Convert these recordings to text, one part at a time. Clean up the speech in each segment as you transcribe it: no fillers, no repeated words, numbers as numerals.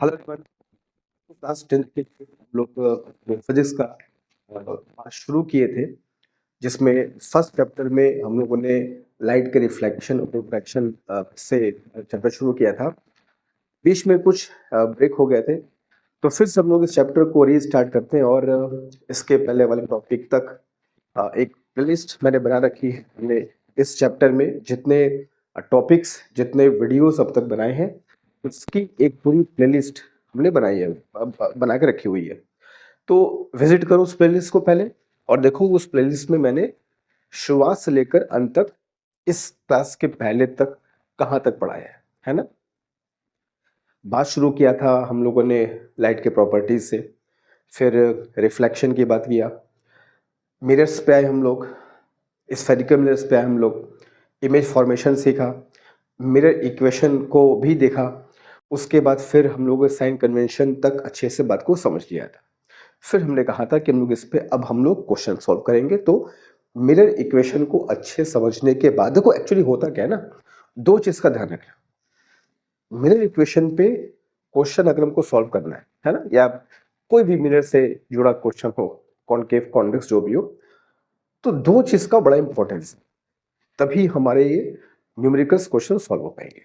Hello everyone. Class 10 के हम लोग फिजिक्स का पाठ शुरू किए थे, जिसमें फर्स्ट चैप्टर में हम लोगों ने लाइट के रिफ्लेक्शन और रिफ्रैक्शन से चैप्टर शुरू किया था। बीच में कुछ ब्रेक हो गए थे, तो फिर से हम लोग इस चैप्टर को रीस्टार्ट करते हैं और इसके पहले वाले टॉपिक तक एक प्लेलिस्ट मैंने बना रखी है। हमने इस चैप्टर में जितने टॉपिक्स, जितने वीडियोस अब तक बनाए हैं, उसकी एक पूरी प्लेलिस्ट हमने बनाई है, बना के रखी हुई है। तो विजिट करो उस प्लेलिस्ट को पहले और देखो उस प्लेलिस्ट में मैंने शुरुआत से लेकर अंत तक इस क्लास के पहले तक कहाँ तक पढ़ाया है ना। बात शुरू किया था हम लोगों ने लाइट के प्रॉपर्टीज से, फिर रिफ्लेक्शन की बात किया, मिरर्स पे आए हम लोग, स्फेरिकल मिरर्स पे आए हम लोग, इमेज फॉर्मेशन सीखा, मिरर इक्वेशन को भी देखा। उसके बाद फिर हम लोग साइन कन्वेंशन तक अच्छे से बात को समझ लिया था। फिर हमने कहा था कि हम लोग इस पे अब हम लोग क्वेश्चन सॉल्व करेंगे। तो मिरर इक्वेशन को अच्छे समझने के बाद देखो एक्चुअली होता क्या है ना, दो चीज का ध्यान रखना। मिरर इक्वेशन पे क्वेश्चन अगर हमको सॉल्व करना है ना, या कोई भी मिरर से जुड़ा क्वेश्चन हो, कॉनकेव कॉन्वेक्स जो भी हो, तो दो चीज का बड़ा इंपॉर्टेंस है, तभी हमारे ये न्यूमेरिकल्स क्वेश्चन सॉल्व हो पाएंगे।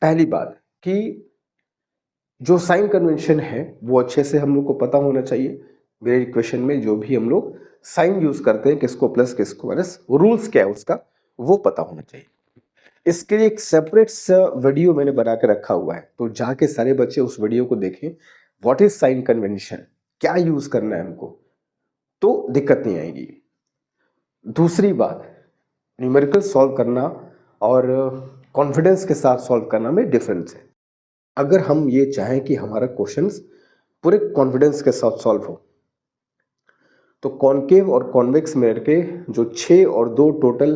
पहली बात कि जो साइन कन्वेंशन है वो अच्छे से हम लोग को पता होना चाहिए। मेरे इक्वेशन में जो भी हम लोग साइन यूज करते हैं, किसको प्लस किसको माइनस, रूल्स क्या है उसका वो पता होना चाहिए। इसके लिए एक सेपरेट वीडियो मैंने बना के रखा हुआ है, तो जाके सारे बच्चे उस वीडियो को देखें। व्हाट इज साइन कन्वेंशन, क्या यूज करना है हमको, तो दिक्कत नहीं आएगी। दूसरी बात, न्यूमेरिकल सॉल्व करना और कॉन्फिडेंस के साथ सॉल्व करना में डिफरेंस है। अगर हम ये चाहें कि हमारा क्वेश्चंस पूरे कॉन्फिडेंस के साथ सॉल्व हो, तो कॉनकेव और कॉन्वेक्स मिरर के जो 6 और 2 टोटल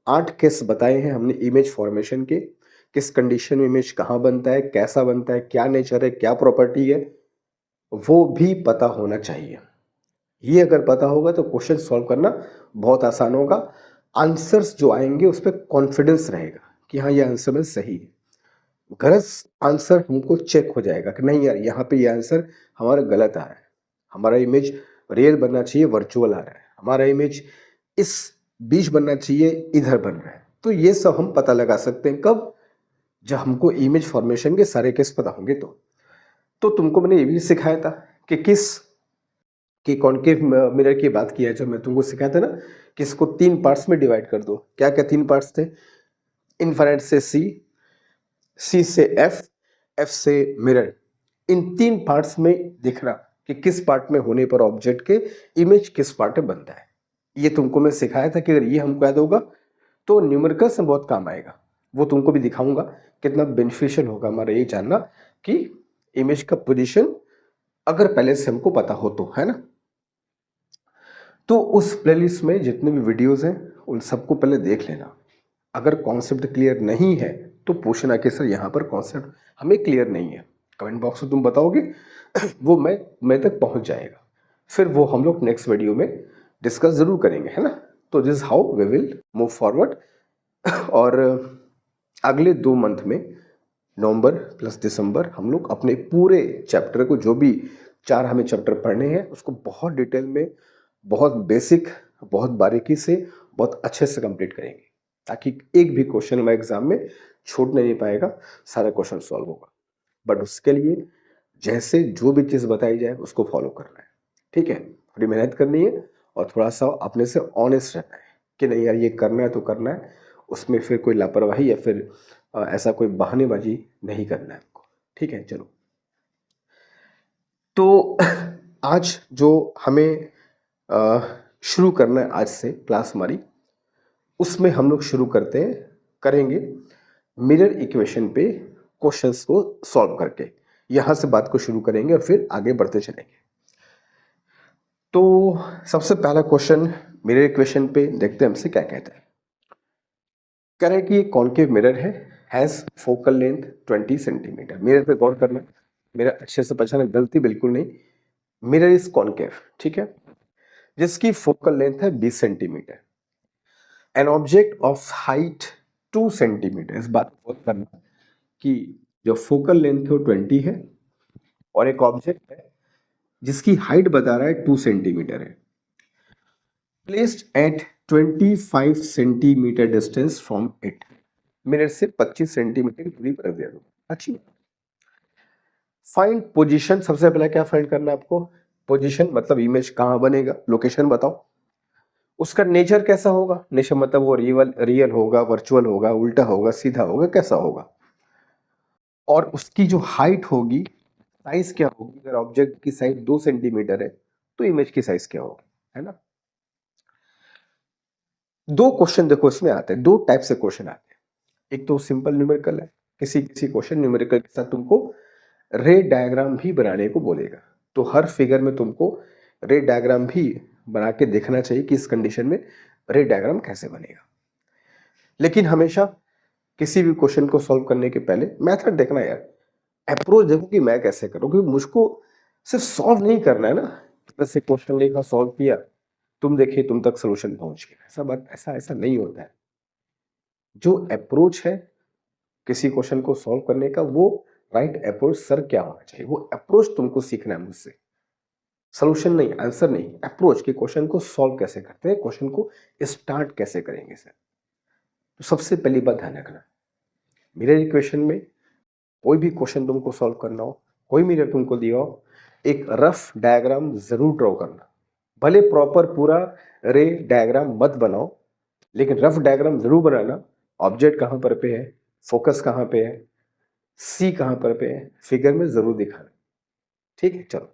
8 केस बताए हैं हमने इमेज फॉर्मेशन के, किस कंडीशन में इमेज कहाँ बनता है, कैसा बनता है, क्या नेचर है, क्या प्रॉपर्टी है, वो भी पता होना चाहिए। ये अगर पता होगा तो क्वेश्चन सॉल्व करना बहुत आसान होगा। आंसर्स जो आएंगे उस पर कॉन्फिडेंस रहेगा कि हाँ ये आंसर में सही है। गलत आंसर हमको चेक हो जाएगा कि नहीं यार यहाँ पे ये आंसर हमारा गलत आ रहा है, हमारा इमेज रियल बनना चाहिए, वर्चुअल आ रहा है, हमारा इमेज इस बीच बनना चाहिए, इधर बन रहा है। तो ये सब हम पता लगा सकते हैं कब, जब हमको इमेज फॉर्मेशन के सारे केस पता होंगे। तो तुमको मैंने ये भी सिखाया था कि किस कि कॉनकेव मिरर की बात किया है, जब मैं तुमको सिखाया था ना कि इसको 3 पार्ट्स में डिवाइड कर दो। क्या क्या 3 पार्ट्स थे? इनफाइनाइट से सी, सी से एफ, एफ से मिरर। इन 3 पार्ट्स में दिखना कि किस पार्ट में होने पर ऑब्जेक्ट के इमेज किस पार्ट में बनता है। ये तुमको मैं सिखाया था कि अगर ये हमको याद होगा तो न्यूमेरिकल्स में बहुत काम आएगा। वो तुमको भी दिखाऊंगा, कितना बेनिफिशियल होगा हमारा ये जानना कि इमेज का पोजीशन अगर पहले से हमको पता हो तो, है ना। तो उस प्लेलिस्ट में जितने भी वीडियोस हैं उन सबको पहले देख लेना। अगर कॉन्सेप्ट क्लियर नहीं है तो पूछना कि सर यहाँ पर कॉन्सेप्ट हमें क्लियर नहीं है। कमेंट बॉक्स में तुम बताओगे वो मैं तक पहुँच जाएगा, फिर वो हम लोग नेक्स्ट वीडियो में डिस्कस ज़रूर करेंगे, है ना। तो this how we will move forward. और अगले 2 मंथ में, नवंबर प्लस दिसंबर, हम लोग अपने पूरे चैप्टर को, जो भी 4 हमें चैप्टर पढ़ने हैं, उसको बहुत डिटेल में, बहुत बेसिक, बहुत बारीकी से, बहुत अच्छे से कंप्लीट करेंगे, ताकि एक भी क्वेश्चन हमारे एग्जाम में छूटने नहीं पाएगा, सारा क्वेश्चन सॉल्व होगा। बट उसके लिए जैसे जो भी चीज़ बताई जाए उसको फॉलो करना है, ठीक है। थोड़ी मेहनत करनी है और थोड़ा सा अपने से ऑनेस्ट रहना है कि नहीं यार ये करना है तो करना है, उसमें फिर कोई लापरवाही या फिर ऐसा कोई बहानेबाजी नहीं करना है आपको, ठीक है। चलो, तो आज जो हमें शुरू करना है, आज से क्लास हमारी, उसमें हम लोग शुरू करेंगे मिरर इक्वेशन पे क्वेश्चंस को सॉल्व करके। यहां से बात को शुरू करेंगे और फिर आगे बढ़ते चलेंगे। तो सबसे पहला क्वेश्चन मिरर इक्वेशन पे देखते हैं हमसे क्या कहता है। कह रहे हैं कि कॉनकेव मिरर है, has focal length 20 centimetre. Mirror पे गौर करना, मेरा अच्छे से पहचाना, गलती बिल्कुल नहीं। मिरर इज कॉनकेव, ठीक है, जिसकी फोकल लेंथ है 20 centimetre. N object of height 2 centimetre. इस बात को गौर करना कि जो फोकल लेंथ है वो 20 है और एक ऑब्जेक्ट है जिसकी हाइट बता रहा है 2 सेंटीमीटर है, placed at 25 centimetre distance from it, mirror से 25 सेंटीमीटर की दूरी पर रख दिया। अच्छी बात। फाइंड पोजीशन, सबसे पहले क्या फाइंड करना है आपको? पोजीशन मतलब इमेज कहाँ बनेगा, लोकेशन बताओ। उसका नेचर कैसा होगा? नेचर मतलब वो रियल होगा, वर्चुअल होगा, उल्टा होगा, सीधा होगा, कैसा होगा? और उसकी जो हाइट होगी, साइज क्या होगी? अगर ऑब्जेक्ट की साइज 2 सेंटीमीटर है तो इमेज की साइज क्या होगी, है ना? दो क्वेश्चन देखो इसमें आते हैं, दो टाइप से क्वेश्चन आते हैं। एक तो सिंपल न्यूमेरिकल है, किसी किसी क्वेश्चन न्यूमेरिकल के साथ तुमको रे डायग्राम भी बनाने को बोलेगा, तो हर फिगर में तुमको रे डायग्राम भी बना के देखना चाहिए कि इस कंडीशन में रे डायग्राम कैसे बनेगा। लेकिन हमेशा किसी भी क्वेश्चन को सॉल्व करने के पहले मेथड देखना यार, अप्रोच देखो कि मैं कैसे करूँ, क्योंकि मुझको सिर्फ सॉल्व नहीं करना है ना, वैसे क्वेश्चन लिखा सॉल्व किया, तुम देखिए तुम तक सोल्यूशन पहुंच गया, ऐसा बात ऐसा ऐसा नहीं होता है। जो अप्रोच है किसी क्वेश्चन को सॉल्व करने का, वो राइट अप्रोच सर क्या होना चाहिए, वो अप्रोच तुमको सीखना है मुझसे। सोल्यूशन नहीं, आंसर नहीं, अप्रोच के क्वेश्चन को सॉल्व कैसे करते हैं, क्वेश्चन को स्टार्ट कैसे करेंगे सर। तो सबसे पहली बात ध्यान रखना, मिरर इक्वेशन में कोई भी क्वेश्चन तुमको सॉल्व करना हो, कोई मिरर तुमको दिया हो, एक रफ डायग्राम जरूर ड्रॉ करना। भले प्रॉपर पूरा रे डायग्राम मत बनाओ, लेकिन रफ डायग्राम जरूर बनाना। ऑब्जेक्ट कहां पर पे है, फोकस कहां पे है, सी कहां पर पे है, फिगर में जरूर दिखाना। ठीक है, चलो।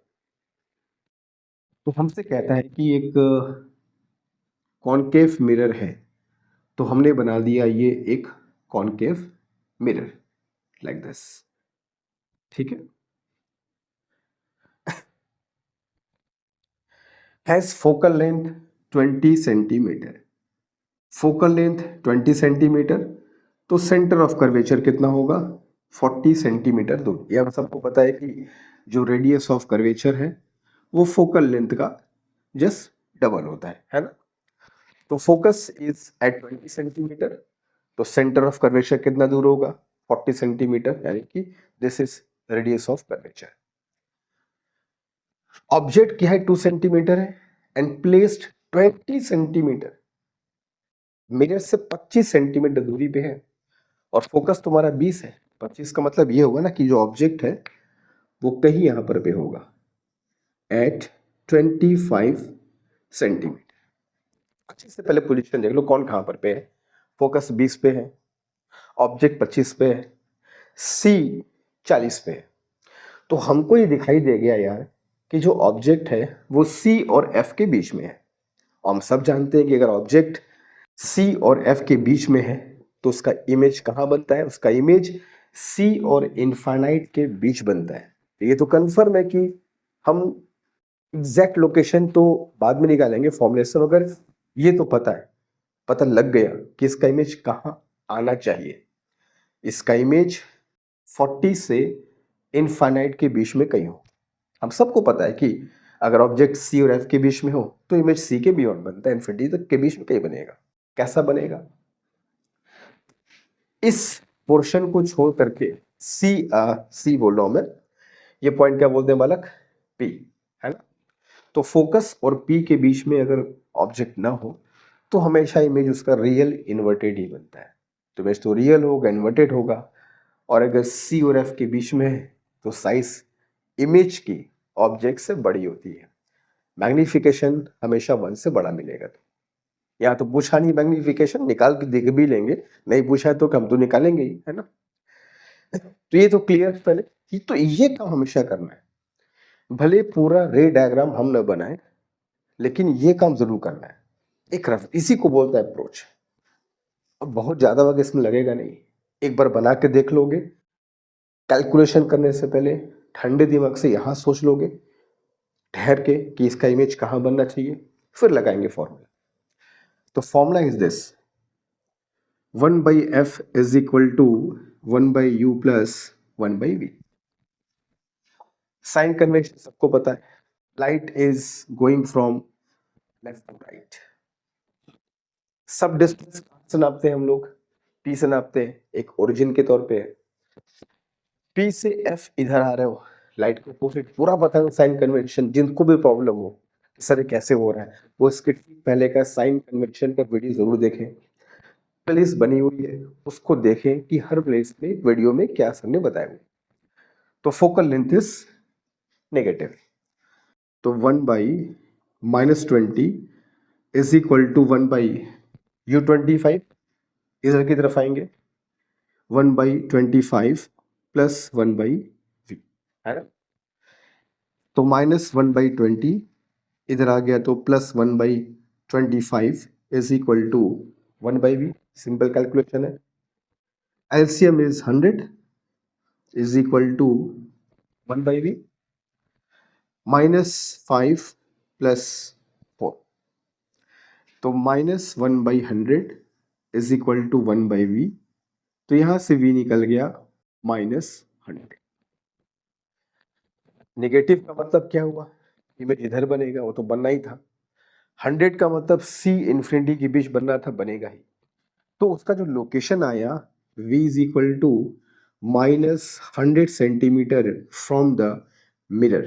तो हमसे कहता है कि एक कॉनकेव मिरर है, तो हमने बना दिया ये एक कॉनकेव मिरर लाइक दिस। ठीक है, has focal length 20 centimetre, focal length 20 centimetre, तो सेंटर ऑफ कर्वेचर कितना होगा? 40 सेंटीमीटर दूर। ये हम सबको पता है कि जो रेडियस ऑफ कर्वेचर है वो फोकल लेंथ का जस्ट डबल होता है ना? तो फोकस इज एट 20 सेंटीमीटर, तो सेंटर ऑफ कर्वेचर कितना दूर होगा? 40 सेंटीमीटर, यानी कि this is radius of curvature. Object की हाइट 2 सेंटीमीटर है एंड प्लेस्ड 20 सेंटीमीटर, मिरर से 25 सेंटीमीटर दूरी पे है, और फोकस तुम्हारा 20 है। 25 का मतलब ये होगा ना कि जो ऑब्जेक्ट है वो कहीं यहां पर पे होगा एट 25 सेंटीमीटर। अच्छे से पहले पोजीशन देख लो, कौन कहां पर पे है। फोकस 20 पे है, ऑब्जेक्ट 25 पे है, सी 40 पे है। तो हमको ये दिखाई दे गया यार कि जो ऑब्जेक्ट है वो सी और एफ के बीच में है। और हम सब जानते हैं कि अगर ऑब्जेक्ट सी और एफ के बीच में है तो उसका इमेज कहाँ बनता है? उसका इमेज सी और इनफाइनाइट के बीच बनता है। ये तो कंफर्म है कि हम एग्जैक्ट लोकेशन तो बाद में निकालेंगे फॉर्मुलेशन, अगर ये तो पता है, पता लग गया कि इसका इमेज कहाँ आना चाहिए। इसका इमेज 40 से इनफाइनाइट के बीच में कहीं हो। हम सबको पता है कि अगर ऑब्जेक्ट सी और एफ के बीच में हो तो इमेज सी के बियॉन्ड बनता है, इन्फिनिटी तक के बीच में कहीं बनेगा। कैसा बनेगा? इस पोर्शन को छोड़ करके सी बोल रहा हूं मैं, ये पॉइंट क्या बोलते हैं बालक? पी, है ना? तो फोकस और पी के बीच में अगर ऑब्जेक्ट ना हो तो हमेशा इमेज उसका रियल इन्वर्टेड ही बनता है। तो इमेज तो रियल होगा, इन्वर्टेड होगा। और अगर सी और एफ के बीच में है तो साइज इमेज की ऑब्जेक्ट से बड़ी होती है, मैग्निफिकेशन हमेशा 1 से बड़ा मिलेगा। तो या तो पूछा नहीं मैग्निफिकेशन, निकाल के देख भी लेंगे, नहीं पूछा है तो हम तो निकालेंगे ही, है ना? तो ये तो क्लियर पहले, तो ये काम हमेशा करना है। भले पूरा रे डायग्राम हम न बनाए, लेकिन ये काम जरूर करना है एक रफ, इसी को बोलता है अप्रोच। और बहुत ज्यादा वक्त इसमें लगेगा नहीं, एक बार बना के देख लोगे, कैलकुलेशन करने से पहले ठंडे दिमाग से यहां सोच लोगे ठहर के कि इसका इमेज कहां बनना चाहिए, फिर लगाएंगे फॉर्मूला। तो formula is this, 1/f is equal to 1/u plus 1/v। Sign convention सबको पता है, light is going from left to right. सब डिस्टेंस से नापते हैं हम लोग, पी से नापते हैं, एक ओरिजिन के तौर पे है। पी से एफ इधर आ रहे हो लाइट के अपोजिट पूरा बताएंगे साइन कन्वेंशन। जिनको भी प्रॉब्लम हो सर ये कैसे हो रहा है, वो इसके पहले का साइन कन्वेंशन का वीडियो जरूर देखें, प्लेलिस्ट बनी हुई है उसको देखें कि हर प्लेस में वीडियो में क्या सर ने बताया हुआ। तो फोकल लेंथ इज नेगेटिव, तो 1/-20 इज इक्वल टू 1/U25, इधर की तरफ आएंगे 1/25 प्लस 1/V है ना। तो -1/20 इधर आ गया तो plus 1/25 is equal to 1/V। Simple calculation है। LCM is 100 is equal to 1/V -5 plus 4, तो -1/100 इज इक्वल टू 1/V। तो यहां से V निकल गया -100। नेगेटिव का मतलब क्या हुआ, इमेज इधर बनेगा, वो तो बनना ही था। 100 का मतलब C इन्फिनिटी के बीच बनना था, बनेगा ही। तो उसका जो लोकेशन आया V is equal to -100 centimetre from the mirror.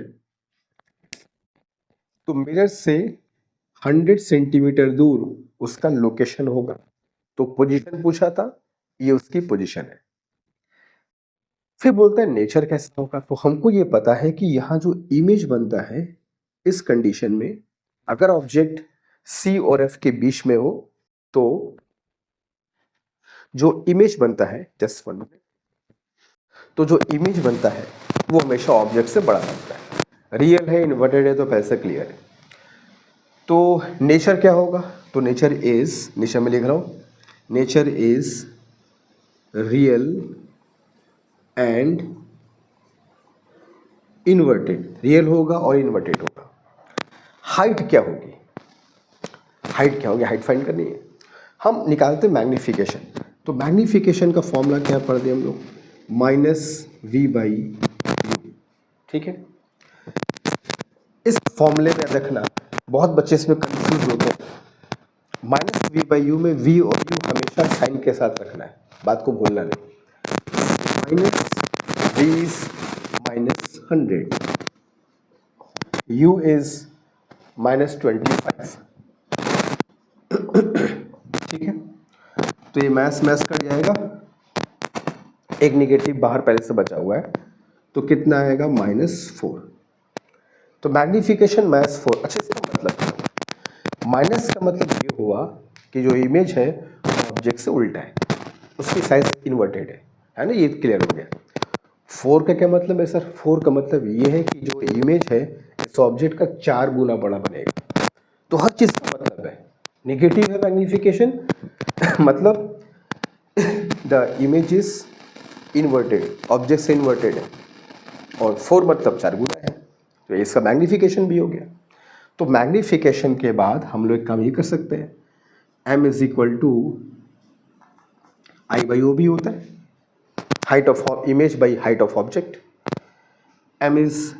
तो मिरर से 100 सेंटीमीटर दूर उसका लोकेशन होगा। तो पोजीशन पूछा था, ये उसकी पोजीशन है। फिर बोलता है नेचर कैसा होगा। तो हमको ये पता है कि यहाँ जो इमेज बनता है इस कंडीशन में, अगर ऑब्जेक्ट C और F के बीच में हो तो जो इमेज बनता है, जस्ट वन मिनट, तो जो इमेज बनता है वो हमेशा ऑब्जेक्ट से बड़ा बनता है। रियल है, इन्वर्टेड है, तो पैसे क्लियर है। तो नेचर क्या होगा, तो नेचर इज, नेचर में लिख रहा हूं, nature is real and inverted. Real होगा और इन्वर्टेड होगा। हाइट क्या होगी, हाइट क्या होगी, हाइट फाइंड करनी है। हम निकालते मैग्निफिकेशन। तो मैग्निफिकेशन का फॉर्मूला क्या पढ़ दिए हम लोग, -V/U। ठीक है, इस फॉर्मूले में रखना, बहुत बच्चे इसमें कंफ्यूज होते हैं। -V/U में V और U हमेशा साइन के साथ रखना है, बात को भूलना नहीं। -20 -100, U इज -25। ठीक है, तो ये मैथ्स कट जाएगा, एक निगेटिव बाहर पहले से बचा हुआ है, तो कितना आएगा -4। तो मैग्निफिकेशन -4। अच्छा, इसका मतलब क्या हुआ, माइनस का मतलब ये हुआ कि जो इमेज है ऑब्जेक्ट से उल्टा है, उसकी साइज इन्वर्टेड है ना, ये क्लियर हो गया। 4 का क्या मतलब है सर, 4 का मतलब ये है कि जो इमेज है इस ऑब्जेक्ट का 4 गुना बड़ा बनेगा। तो हर चीज का मतलब है, नेगेटिव है मैग्निफिकेशन मतलब the image is inverted, object से इन्वर्टेड है, और 4 मतलब 4 गुना है, तो इसका मैग्निफिकेशन भी हो गया। तो मैग्निफिकेशन के बाद हम लोग एक काम ये कर सकते हैं, M is equal to I/O भी होता है, height of image by height of object. M is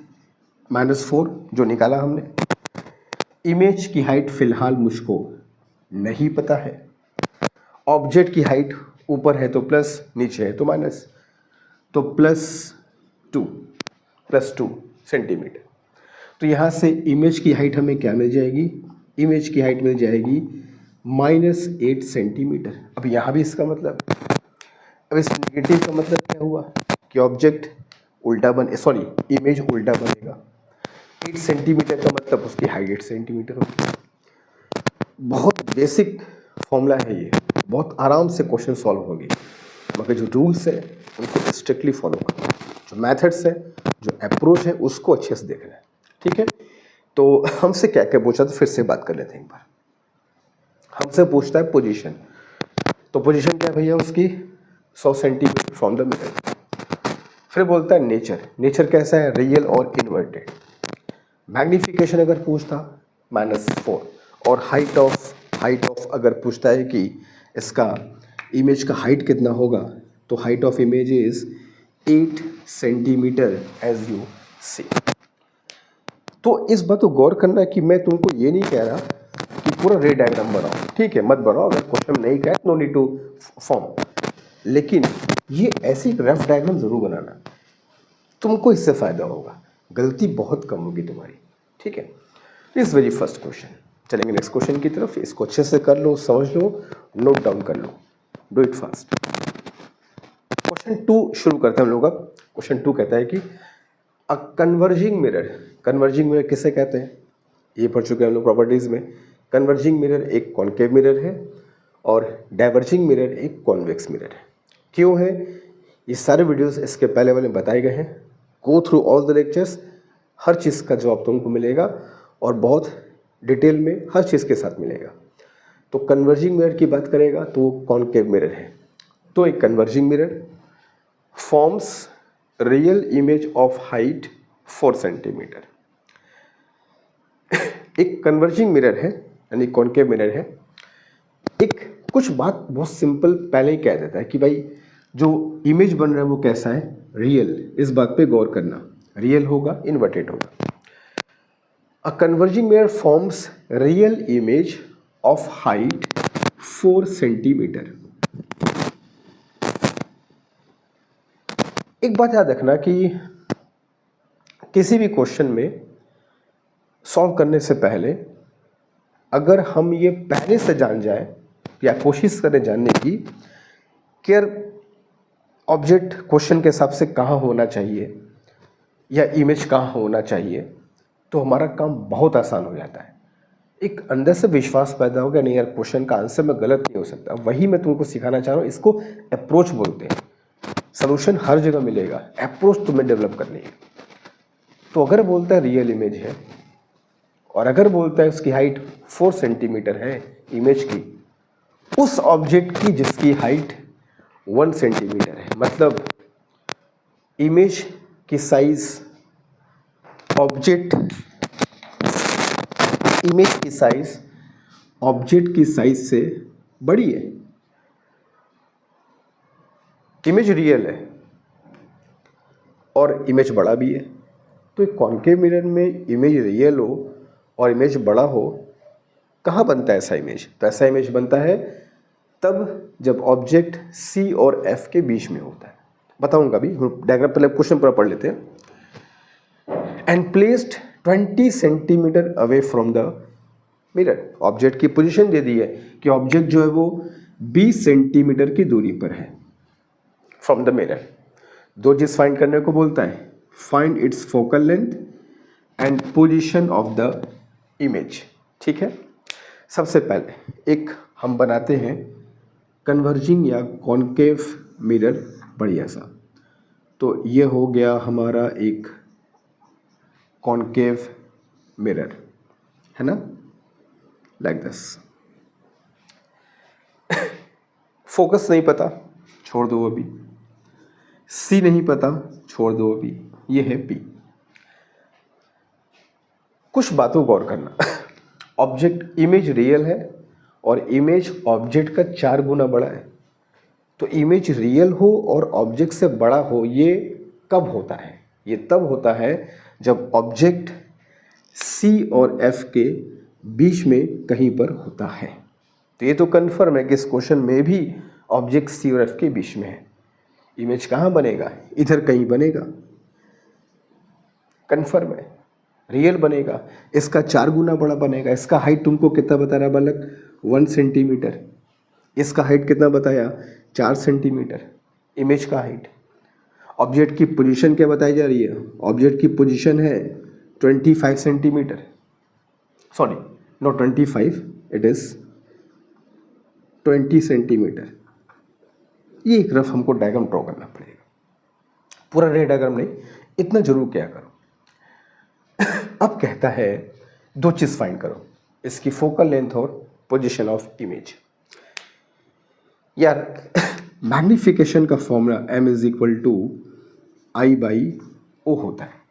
-4 जो निकाला हमने। इमेज की हाइट फिलहाल मुझको नहीं पता है, ऑब्जेक्ट की हाइट ऊपर है तो प्लस, नीचे है तो माइनस, तो +2 सेंटीमीटर। तो यहाँ से इमेज की हाइट हमें क्या मिल जाएगी, इमेज की हाइट मिल जाएगी -8 सेंटीमीटर। अब यहाँ भी इसका मतलब, अब इस नेगेटिव का मतलब क्या हुआ कि ऑब्जेक्ट उल्टा बने, सॉरी इमेज उल्टा बनेगा। 8 सेंटीमीटर का मतलब उसकी हाइट 8 सेंटीमीटर होगी। बहुत बेसिक फॉर्मूला है ये, बहुत आराम से क्वेश्चन सॉल्व होगी, मगर जो रूल्स है उनको स्ट्रिक्टली फॉलो करना, जो मेथड्स है, जो अप्रोच है उसको अच्छे से देखना है। ठीक है, तो हमसे क्या क्या पूछा, तो फिर से बात कर लेते हैं एक बार। हमसे पूछता है पोजीशन, तो पोजीशन क्या है भैया उसकी, 100 सेंटीमीटर फ्रॉम द मिरर। फिर बोलता है नेचर, नेचर कैसा है, रियल और इन्वर्टेड। मैग्निफिकेशन अगर पूछता -4, और हाइट ऑफ अगर पूछता है कि इसका इमेज का हाइट कितना होगा, तो height of image is 8 centimetre as you see. तो इस बात को गौर करना है कि मैं तुमको ये नहीं कह रहा कि पूरा रे डायग्राम बनाओ, ठीक है, मत बनाओ, अगर क्वेश्चन नहीं कहे नो नीड टू फॉर्म, लेकिन ये ऐसी रफ डायग्राम जरूर बनाना। तुमको इससे फ़ायदा होगा, गलती बहुत कम होगी तुम्हारी, ठीक है। इस वेरी फर्स्ट क्वेश्चन। चलेंगे नेक्स्ट क्वेश्चन की तरफ। इसको अच्छे से कर लो, समझ लो, नोट डाउन कर लो, डू इट फास्ट। क्वेश्चन 2 शुरू करते हैं हम लोग। अब क्वेश्चन 2 कहता है कि a converging mirror, converging mirror किसे कहते हैं, ये पढ़ चुके हैं हम लोग प्रॉपर्टीज़ में। कन्वर्जिंग मिरर एक कॉन्केव मिरर है और डाइवर्जिंग मिरर एक कॉन्वेक्स मिरर है। क्यों है, ये सारे वीडियोस इसके पहले वाले बताए गए हैं। Go through all the lectures, हर चीज़ का जवाब तुमको मिलेगा और बहुत डिटेल में हर चीज़ के साथ मिलेगा। तो कन्वर्जिंग मिरर की बात करेगा तो कॉन्केव मिरर है। तो एक converging mirror forms real image of height 4 centimetre. एक कन्वर्जिंग मिरर है यानी कॉन्केव मिरर है। एक कुछ बात बहुत सिंपल पहले ही कह देता है कि भाई जो इमेज बन रहा है वो कैसा है, रियल। इस बात पे गौर करना, रियल होगा, इन्वर्टेड होगा। A converging mirror forms real image of height 4 centimetre. एक बात याद रखना कि किसी भी क्वेश्चन में सॉल्व करने से पहले अगर हम ये पहले से जान जाए या कोशिश करें जानने की कि ऑब्जेक्ट क्वेश्चन के हिसाब से कहाँ होना चाहिए या इमेज कहाँ होना चाहिए, तो हमारा काम बहुत आसान हो जाता है। एक अंदर से विश्वास पैदा हो गया, नहीं यार क्वेश्चन का आंसर में गलत नहीं हो सकता। वही मैं तुमको सिखाना चाह रहा हूँ, इसको अप्रोच बोलते हैं। सलूशन हर जगह मिलेगा, अप्रोच तुम्हें डेवलप करनी है। तो अगर बोलता है रियल इमेज है और अगर बोलता है उसकी हाइट 4 सेंटीमीटर है इमेज की, उस ऑब्जेक्ट की जिसकी हाइट 1 सेंटीमीटर है, मतलब इमेज की साइज ऑब्जेक्ट की साइज से बड़ी है। इमेज रियल है और इमेज बड़ा भी है। तो एक कॉन्केव मिरर में इमेज रियल हो और इमेज बड़ा हो, कहाँ बनता है ऐसा इमेज? तो ऐसा इमेज बनता है तब जब ऑब्जेक्ट C और F के बीच में होता है। बताऊंगा अभी, डायग्राम पहले क्वेश्चन पूरा पढ़ लेते हैं। And placed 20 centimetre away from the mirror. Object की पोजीशन दे दी है कि ऑब्जेक्ट जो है वो 20 सेंटीमीटर की दूरी पर है फ्रॉम द मिरर। दो चीज फाइंड करने को बोलता है, find its focal length and position of the image. ठीक है, सबसे पहले एक हम बनाते हैं कन्वर्जिंग या कॉन्केव मिरर बढ़िया सा। तो ये हो गया हमारा एक कॉन्केव मिरर, है ना, लाइक दिस। फोकस नहीं पता, छोड़ दो अभी। सी नहीं पता, छोड़ दो अभी। ये है पी। कुछ बातों गौर करना। ऑब्जेक्ट इमेज रियल है और इमेज ऑब्जेक्ट का 4 गुना बड़ा है। तो इमेज रियल हो और ऑब्जेक्ट से बड़ा हो, ये कब होता है? ये तब होता है जब ऑब्जेक्ट C और F के बीच में कहीं पर होता है। तो ये तो कन्फर्म है कि इस क्वेश्चन में भी ऑब्जेक्ट C और F के बीच में है। इमेज कहाँ बनेगा? इधर कहीं बनेगा, कन्फर्म है, रियल बनेगा। इसका 4 गुना बड़ा बनेगा। इसका हाइट तुमको कितना बता रहा बालक? 1 सेंटीमीटर। इसका हाइट कितना बताया? 4 सेंटीमीटर। इमेज का हाइट। ऑब्जेक्ट की पोजीशन क्या बताई जा रही है? ऑब्जेक्ट की पोजीशन है 25 centimetre, sorry not 25, it is 20 centimetre. ये एक रफ हमको डायग्राम ड्रॉ करना पड़ेगा, पूरा रे डायग्राम नहीं, इतना जरूर क्या करो। अब कहता है दो चीज फाइंड करो, इसकी फोकल लेंथ और पोजीशन ऑफ इमेज। यार मैग्निफिकेशन का formula m is equal to I by O होता है।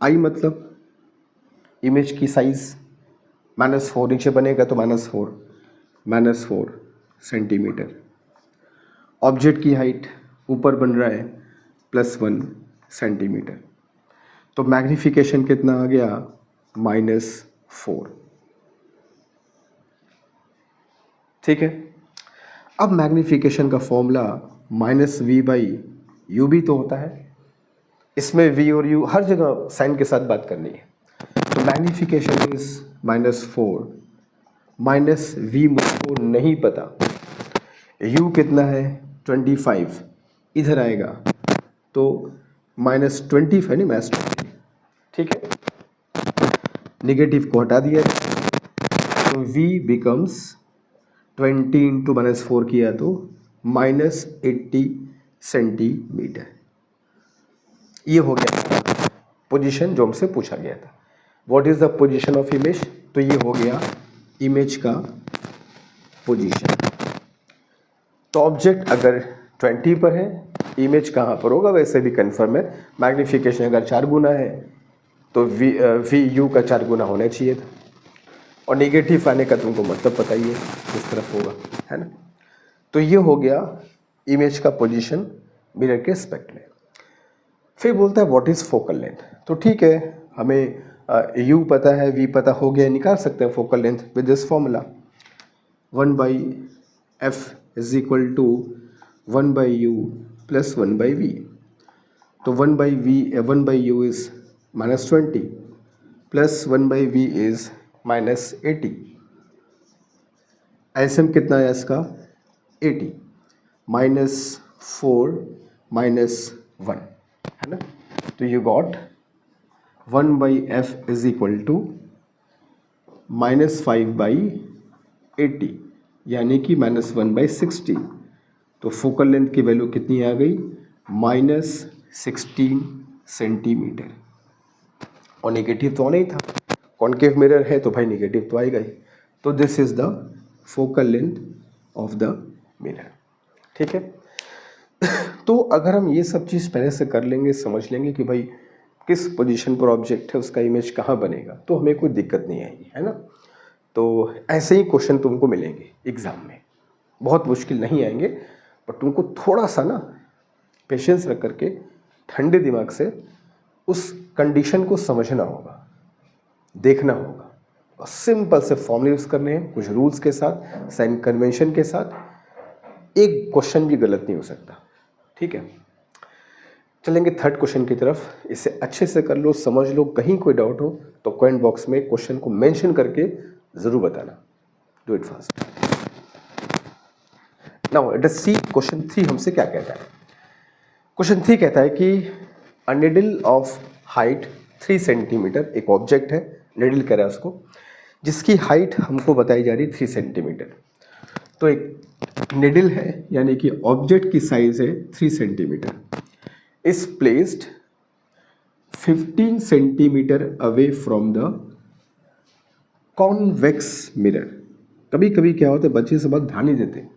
आई मतलब इमेज की साइज -4, नीचे बनेगा तो -4 सेंटीमीटर। ऑब्जेक्ट की हाइट ऊपर बन रहा है +1 सेंटीमीटर। तो मैग्निफिकेशन कितना आ गया? -4। ठीक है, अब मैग्निफिकेशन का फॉर्मूला -v/u भी तो होता है। इसमें वी और यू हर जगह साइन के साथ बात करनी है। तो मैग्नीफिकेशन इज -4, माइनस वी मुझको नहीं पता, यू कितना है 25, इधर आएगा तो -25 नहीं -20, ठीक है। निगेटिव को हटा दिया तो v बिकम्स 20 इंटू -4 किया तो -80 सेंटीमीटर। ये हो गया पोजीशन जो हमसे पूछा गया था, what is the position of image. तो ये हो गया इमेज का पोजीशन। तो ऑब्जेक्ट अगर 20 पर है, इमेज कहाँ पर होगा वैसे भी कंफर्म है। मैग्नीफिकेशन अगर 4 गुना है तो वी यू का 4 गुना होना चाहिए था, और नेगेटिव आने का तुमको मतलब पता ही है किस तरफ होगा, है ना। तो ये हो गया इमेज का पोजीशन मिरर के एस्पेक्ट में। फिर बोलता है व्हाट इज फोकल लेंथ। तो ठीक है, हमें यू पता है, वी पता हो गया, निकाल सकते हैं focal length with this formula 1/f is equal to 1/u plus 1/v। तो 1/u is -20 plus 1/v is -80। LCM कितना है इसका 80, -4 -1, है ना। तो you got 1/f is equal to -5/80 यानी कि -1/60। तो फोकल लेंथ की वैल्यू कितनी आ गई -16 सेंटीमीटर। और नेगेटिव तो नहीं था, कॉन्केव मिरर है तो भाई नेगेटिव तो आएगा ही। तो this is the focal length of the mirror, ठीक है। तो अगर हम ये सब चीज़ पहले से कर लेंगे, समझ लेंगे कि भाई किस पोजीशन पर ऑब्जेक्ट है, उसका इमेज कहाँ बनेगा, तो हमें कोई दिक्कत नहीं आएगी, है ना। तो ऐसे ही क्वेश्चन तुमको मिलेंगे एग्जाम में, बहुत मुश्किल नहीं आएंगे, पर तुमको थोड़ा सा ना पेशेंस रख करके ठंडे दिमाग से उस कंडीशन को समझना होगा, देखना होगा, और सिंपल से फॉर्मूले यूज़ करने हैं कुछ रूल्स के साथ, साइन कन्वेंशन के साथ। एक क्वेश्चन भी गलत नहीं हो सकता, ठीक है। चलेंगे थर्ड क्वेश्चन की तरफ। इसे अच्छे से कर लो, समझ लो, कहीं कोई डाउट हो तो कमेंट बॉक्स में क्वेश्चन को मेंशन करके ज़रूर बताना। Do it fast. Now let us see question 3 हमसे क्या कहता है। क्वेश्चन 3 कहता है कि a needle of height 3 centimetre, एक ऑब्जेक्ट है, निडल कह रहा है उसको, जिसकी हाइट हमको बताई जा रही 3 सेंटीमीटर। तो एक निडल है यानी कि ऑब्जेक्ट की साइज है 3 centimetre, is placed 15 centimetre away from the convex mirror. कभी कभी क्या होता है, बच्चे से बहुत ध्यान नहीं देते,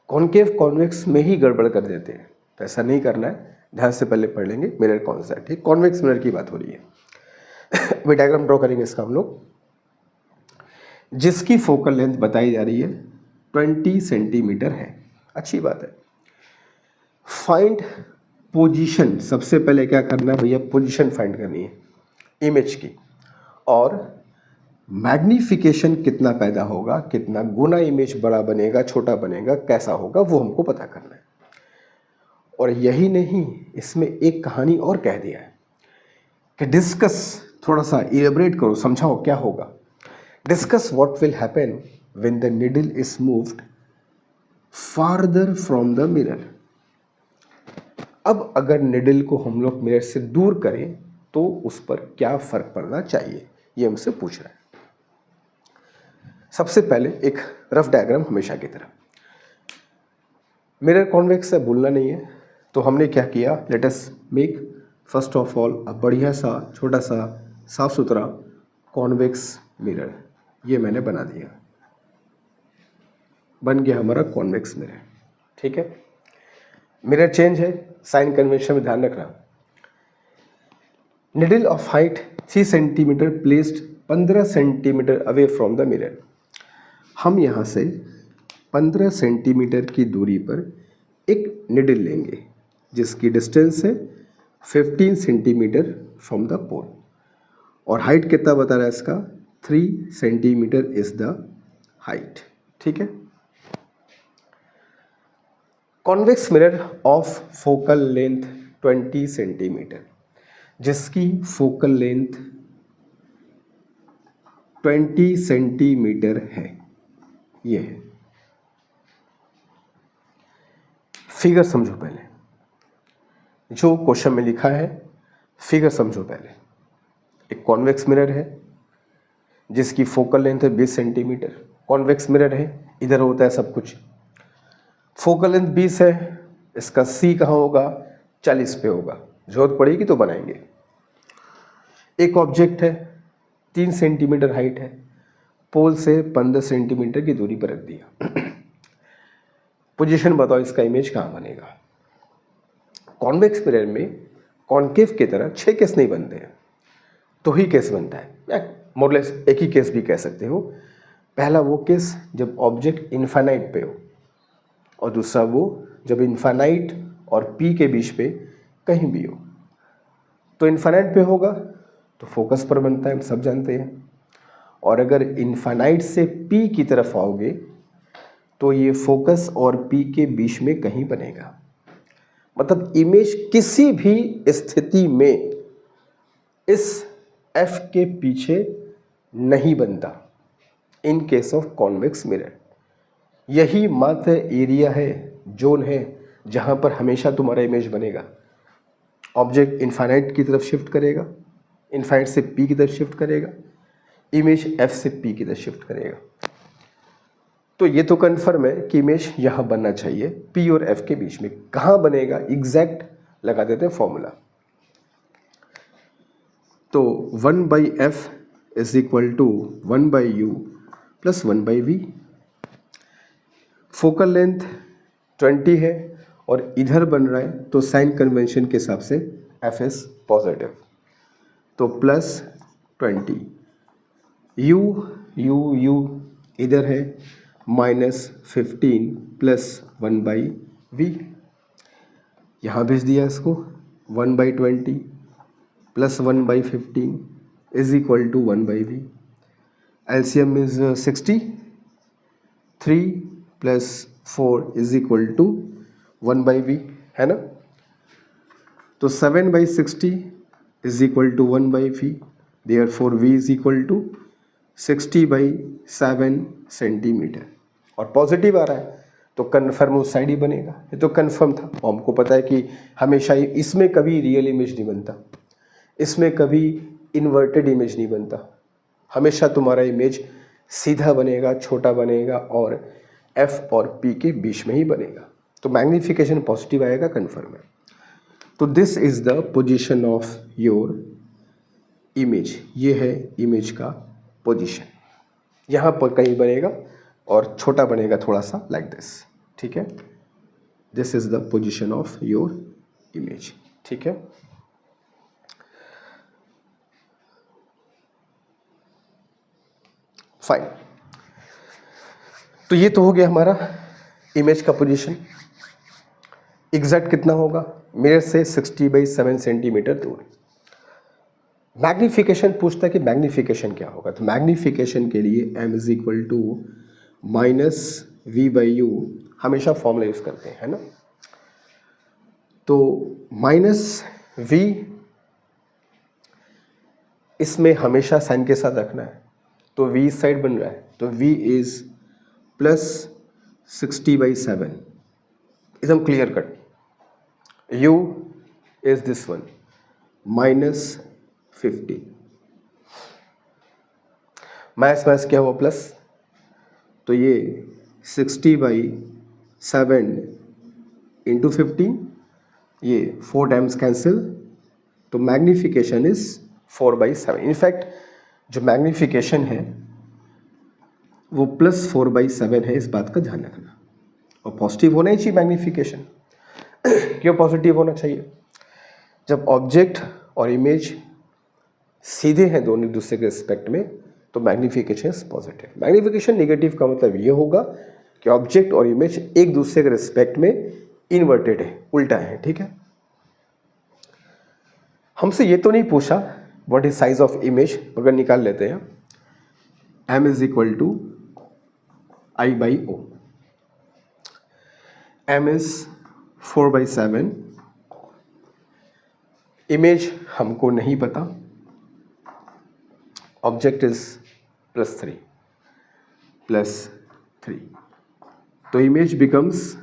कॉन्केव कॉन्वेक्स में ही गड़बड़ कर देते हैं। तो ऐसा नहीं करना है, ध्यान से पहले पढ़ लेंगे मिरर कौन सा है, ठीक। कॉन्वेक्स मिरर की बात हो रही है। अभी डायग्राम ड्रॉ करेंगे इसका हम लोग, जिसकी फोकल लेंथ बताई जा रही है 20 सेंटीमीटर है। अच्छी बात है। फाइंड पोजीशन, सबसे पहले क्या करना है भैया, पोजीशन फाइंड करनी है इमेज की, और मैग्नीफिकेशन कितना पैदा होगा, कितना गुना इमेज बड़ा बनेगा, छोटा बनेगा, कैसा होगा, वो हमको पता करना है। और यही नहीं, इसमें एक कहानी और कह दिया है कि डिस्कस, थोड़ा सा इलेबरेट करो, समझाओ क्या होगा। Discuss what will happen when the needle is moved farther from the mirror. अब अगर निडल को हम लोग मिरर से दूर करें तो उस पर क्या फर्क पड़ना चाहिए, ये हमसे पूछ रहा है। सबसे पहले एक रफ डायग्राम हमेशा की तरह, मिरर कॉन्वेक्स है, भूलना नहीं है। तो हमने क्या किया, let us make first of all बढ़िया सा छोटा सा साफ सुथरा कॉन्वेक्स मिरर। ये मैंने बना दिया, बन गया हमारा कॉन्वेक्स मिरर, ठीक है। मिरर चेंज है, साइन कन्वेंशन में ध्यान रखना। Needle of height 3 centimetre placed 15 centimetre away from the mirror. हम यहाँ से 15 सेंटीमीटर की दूरी पर एक निडल लेंगे जिसकी डिस्टेंस है 15 सेंटीमीटर फ्रॉम द पोल, और हाइट कितना बता रहा है इसका 3 सेंटीमीटर इज द हाइट, ठीक है। Convex mirror of focal length 20 centimetre. जिसकी फोकल लेंथ 20 सेंटीमीटर है। ये है, फिगर समझो पहले, जो क्वेश्चन में लिखा है फिगर समझो पहले। एक कॉन्वेक्स मिरर है जिसकी फोकल लेंथ है 20 सेंटीमीटर। कॉन्वेक्स मिरर है, इधर होता है सब कुछ। फोकल लेंथ 20 है, इसका सी कहाँ होगा? 40 पे होगा। जरूरत पड़ेगी तो बनाएंगे। एक ऑब्जेक्ट है, 3 सेंटीमीटर हाइट है, पोल से 15 सेंटीमीटर की दूरी पर रख दिया। पोजीशन बताओ, इसका इमेज कहाँ बनेगा? कॉन्वेक्स मिरर में कॉन्केव की तरह 6 केस नहीं बनते हैं, तो ही केस बनता है, या मोरलेस एक ही केस भी कह सकते हो। पहला वो केस जब ऑब्जेक्ट इनफाइनाइट पे हो, और दूसरा वो जब इनफाइनाइट और पी के बीच पे कहीं भी हो। तो इनफाइनाइट पे होगा तो फोकस पर बनता है, हम सब जानते हैं। और अगर इनफाइनाइट से पी की तरफ आओगे तो ये फोकस और पी के बीच में कहीं बनेगा। मतलब इमेज किसी भी स्थिति में इस एफ के पीछे नहीं बनता in case of convex mirror. यही मात्र एरिया है, जोन है, जहां पर हमेशा तुम्हारा इमेज बनेगा। ऑब्जेक्ट इनफाइनाइट की तरफ शिफ्ट करेगा, इनफाइनाइट से पी की तरफ शिफ्ट करेगा, इमेज एफ से पी की तरफ शिफ्ट करेगा। तो ये तो कन्फर्म है कि इमेज यहां बनना चाहिए, पी और एफ के बीच में। कहां बनेगा एग्जैक्ट लगा देते हैं फॉर्मूला। तो 1/f is equal to 1/u plus 1/v। Focal length 20 है और इधर बन रहा है, तो साइन कन्वेंशन के हिसाब से एफ इज पॉजिटिव, तो प्लस 20। u इधर है, -15 प्लस 1/v। यहाँ भेज दिया इसको, 1/20 plus 1/15 is equal to 1/v। LCM is 60, 3 plus 4 is equal to 1/v, है ना। तो 7/60 is equal to 1/v, therefore v is equal to 60/7 centimetre. और पॉजिटिव आ रहा है तो कन्फर्म उस साइड ही बनेगा। ये तो कन्फर्म था, और हमको पता है कि हमेशा इसमें कभी रियल इमेज नहीं बनता, इसमें कभी इन्वर्टेड इमेज नहीं बनता। हमेशा तुम्हारा इमेज सीधा बनेगा, छोटा बनेगा, और एफ और पी के बीच में ही बनेगा। तो मैग्निफिकेशन पॉजिटिव आएगा, कन्फर्म है। तो this is the position of your image. ये है इमेज का पोजीशन। यहाँ पर कहीं बनेगा और छोटा बनेगा थोड़ा सा, लाइक दिस, ठीक है। This is the position of your image, ठीक है। फाइन। तो ये तो हो गया हमारा इमेज का पोजीशन। एग्जैक्ट कितना होगा? मिरर से 60/7 सेंटीमीटर दूर। मैग्निफिकेशन पूछता है कि मैग्निफिकेशन क्या होगा, तो मैग्निफिकेशन के लिए m is equal to -v/u हमेशा फॉर्मूला यूज करते हैं, है ना। तो -v इसमें हमेशा साइन के साथ रखना है, तो v इस साइड बन रहा है, तो v इज प्लस 60/7, एकदम clear cut. u is this one, -50। Maths क्या हुआ? प्लस, तो ये 60/7 इंटू 15, ये 4 टाइम्स कैंसिल, तो मैग्निफिकेशन इज 4/7। इनफैक्ट जो मैग्निफिकेशन है वो +4/7 है, इस बात का ध्यान रखना। और पॉजिटिव होना ही चाहिए मैग्निफिकेशन। क्यों पॉजिटिव होना चाहिए? जब ऑब्जेक्ट और इमेज सीधे हैं दोनों एक दूसरे के रिस्पेक्ट में, तो magnification is positive. Magnification negative का मतलब ये होगा कि ऑब्जेक्ट और इमेज एक दूसरे के रिस्पेक्ट में इन्वर्टेड है, उल्टा है, ठीक है। हमसे ये तो नहीं पूछा what is size of image, मगर निकाल लेते हैं। m is equal to I/O। m is 4/7, image हमको नहीं पता, ऑब्जेक्ट इज +3 तो इमेज बिकम्स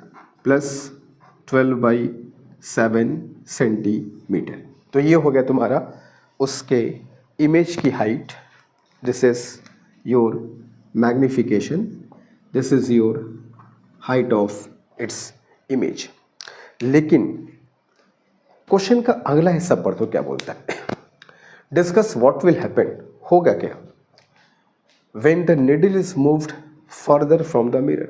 +12/7 सेंटीमीटर। तो ये हो गया तुम्हारा उसके इमेज की height. This is your magnification, this is your height of its image. लेकिन क्वेश्चन का अगला हिस्सा पढ़ तो क्या बोलता है, डिस्कस व्हाट विल हैपन, होगा क्या when the needle is moved further from the mirror.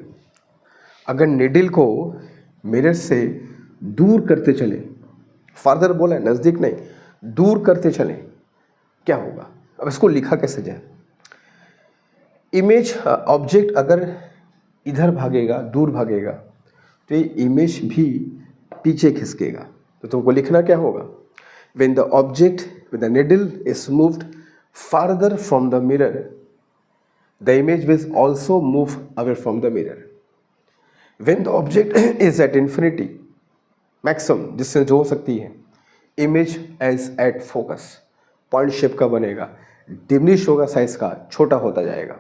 अगर निडल को मिरर से दूर करते चले, फर्दर बोला है, नज़दीक नहीं, दूर करते चले, क्या होगा। अब इसको लिखा कैसे जाए, इमेज ऑब्जेक्ट अगर इधर भागेगा, दूर भागेगा, तो ये इमेज भी पीछे खिसकेगा। तो तुमको लिखना क्या होगा, when the object with the needle is moved farther from the mirror the image will also move away from the mirror. When the object is at infinity, maximum distance जो हो सकती है, image as at focus, point shape का बनेगा, diminish होगा, size का छोटा होता जाएगा।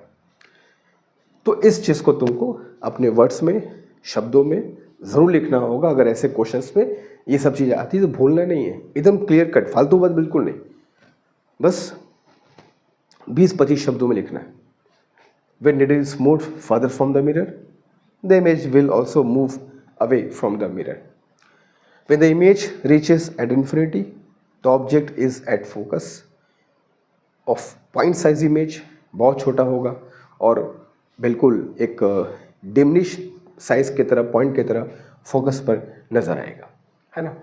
तो इस चीज़ को तुमको अपने वर्ड्स में, शब्दों में ज़रूर लिखना होगा। अगर ऐसे क्वेश्चंस में ये सब चीज़ें आती है तो भूलना नहीं है, एकदम क्लियर कट, फालतू बात बिल्कुल नहीं, बस 20-25 शब्दों में लिखना है। When needle is moved further from the mirror, the image will also move away from the mirror. When the image reaches at infinity, the object is at focus of point size image, बहुत छोटा होगा और बिल्कुल एक diminish size की तरह, point की तरह फोकस पर नजर आएगा, है ना।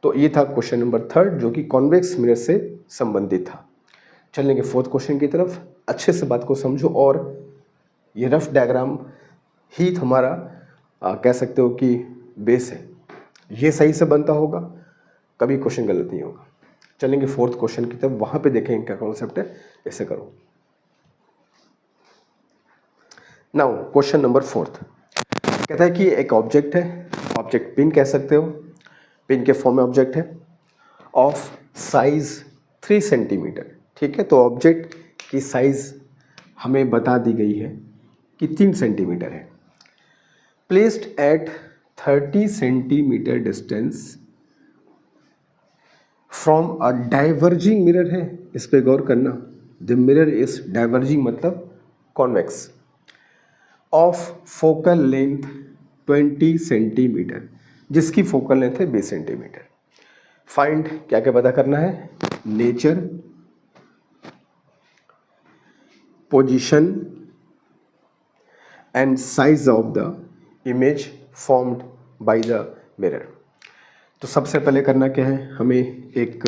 तो ये था क्वेश्चन नंबर 3 जो कि कॉन्वेक्स मिरर से संबंधित था। चलेंगे 4th क्वेश्चन की तरफ। अच्छे से बात को समझो और ये रफ डायग्राम ही हमारा कह सकते हो कि बेस है, ये सही से बनता होगा, कभी क्वेश्चन गलत नहीं होगा। चलेंगे 4th क्वेश्चन की तरफ, वहाँ पे देखेंगे क्या कॉन्सेप्ट है, ऐसे करो। नाउ क्वेश्चन नंबर 4th कहता है कि एक ऑब्जेक्ट है, ऑब्जेक्ट पिन कह सकते हो, पिन के फॉर्म में ऑब्जेक्ट है, ऑफ साइज 3 सेंटीमीटर। ठीक है, तो ऑब्जेक्ट की साइज हमें बता दी गई है कि 3 सेंटीमीटर है। Placed at 30 centimetre distance from a diverging mirror है, इस पे गौर करना, द मिरर इज डाइवर्जिंग मतलब convex, of focal length 20 centimetre, जिसकी फोकल लेंथ है 20 सेंटीमीटर। फाइंड, क्या क्या पता करना है, nature, position and size of the image formed by the mirror. तो सबसे पहले करना क्या है, हमें एक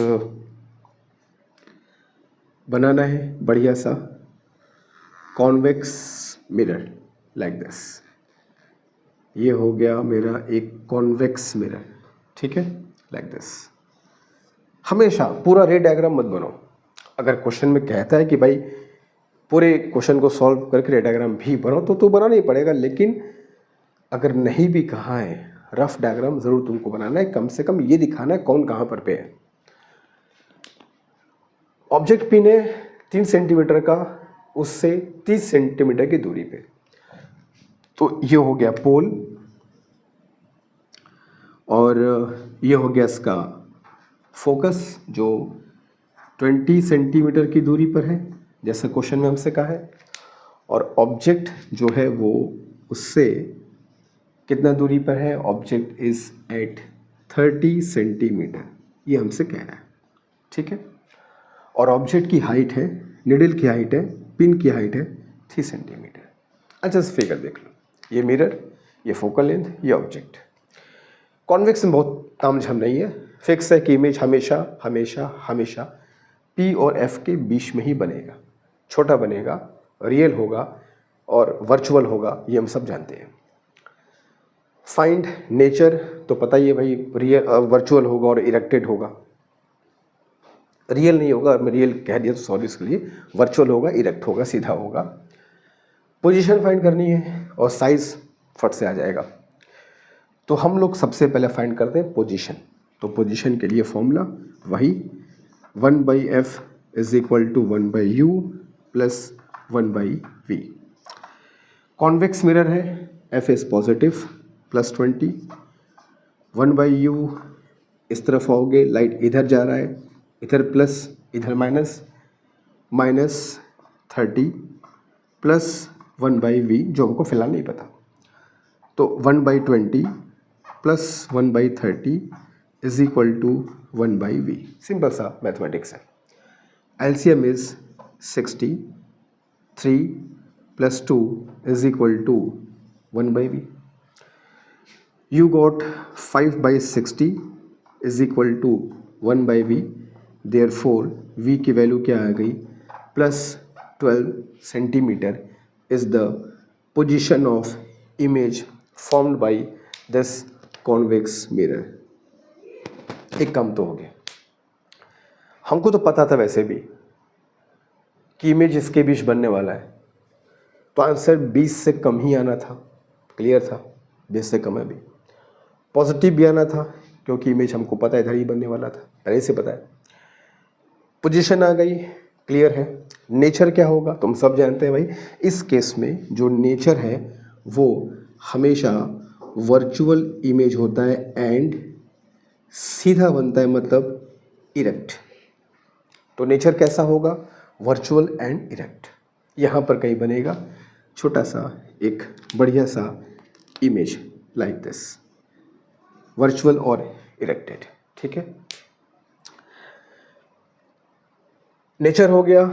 बनाना है बढ़िया सा कॉन्वेक्स मिरर लाइक दिस। ये हो गया मेरा एक कॉन्वेक्स मिरर, ठीक है, लाइक दिस। हमेशा पूरा रे डायग्राम मत बनाओ। अगर क्वेश्चन में कहता है कि भाई पूरे क्वेश्चन को सॉल्व करके रे डायग्राम भी बनाओ तो बनाना ही पड़ेगा, लेकिन अगर नहीं भी कहा है, रफ डायग्राम जरूर तुमको बनाना है, कम से कम ये दिखाना है कौन कहाँ पर पे है। ऑब्जेक्ट पिन है 3 सेंटीमीटर का, उससे 30 सेंटीमीटर की दूरी पे, तो ये हो गया पोल, और ये हो गया इसका फोकस जो 20 सेंटीमीटर की दूरी पर है, जैसा क्वेश्चन में हमसे कहा है, और ऑब्जेक्ट जो है वो उससे कितना दूरी पर है, ऑब्जेक्ट इज एट 30 सेंटीमीटर, ये हमसे कह रहा है, ठीक है। और ऑब्जेक्ट की हाइट है, निडल की हाइट है, पिन की हाइट है 3 सेंटीमीटर। अच्छा से फिगर देख लो, ये मिरर, ये फोकल लेंथ, ये ऑब्जेक्ट। कॉन्वेक्स में बहुत तामझाम नहीं है, फिक्स है कि इमेज हमेशा हमेशा हमेशा पी और एफ के बीच में ही बनेगा, छोटा बनेगा, रियल होगा और वर्चुअल होगा, ये हम सब जानते हैं। फाइंड नेचर, तो पता ही है भाई, रियल वर्चुअल होगा और इरेक्टेड होगा, रियल नहीं होगा, और मैं रियल कह दिया तो सॉरी इसके लिए, वर्चुअल होगा, इरेक्ट होगा, सीधा होगा। पोजीशन फाइंड करनी है और साइज फट से आ जाएगा। तो हम लोग सबसे पहले फाइंड करते हैं पोजीशन। तो पोजीशन के लिए फॉर्मूला वही 1/f is equal to 1/u plus 1/v। Convex mirror है, f इज पॉजिटिव +20, 1/u इस तरफ आओगे, लाइट इधर जा रहा है, इधर प्लस इधर माइनस, -30 प्लस 1/v जो हमको फिलहाल नहीं पता, तो 1/20 plus 1/30 is equal to 1/v। Simple सा मैथमेटिक्स है। LCM is 60, 3 plus 2 is equal to 1/v। You got 5/60 is equal to 1/v, therefore v की वैल्यू क्या आ गई, +12 centimetre is the position of image formed by this convex mirror. एक काम तो हो गया, हमको तो पता था वैसे भी कि इमेज इसके बीच बनने वाला है, तो आंसर 20 से कम ही आना था, क्लियर था, 20 से कम है भी। पॉजिटिव भी आना था क्योंकि इमेज हमको पता है इधर ही बनने वाला था, पहले से पता है। पोजीशन आ गई, क्लियर है। नेचर क्या होगा तुम सब जानते हैं भाई, इस केस में जो नेचर है वो हमेशा वर्चुअल इमेज होता है एंड सीधा बनता है, मतलब इरेक्ट। तो नेचर कैसा होगा, वर्चुअल एंड इरेक्ट। यहाँ पर कहीं बनेगा छोटा सा एक बढ़िया सा इमेज लाइक दिस, वर्चुअल और इरेक्टेड, ठीक है। नेचर हो गया,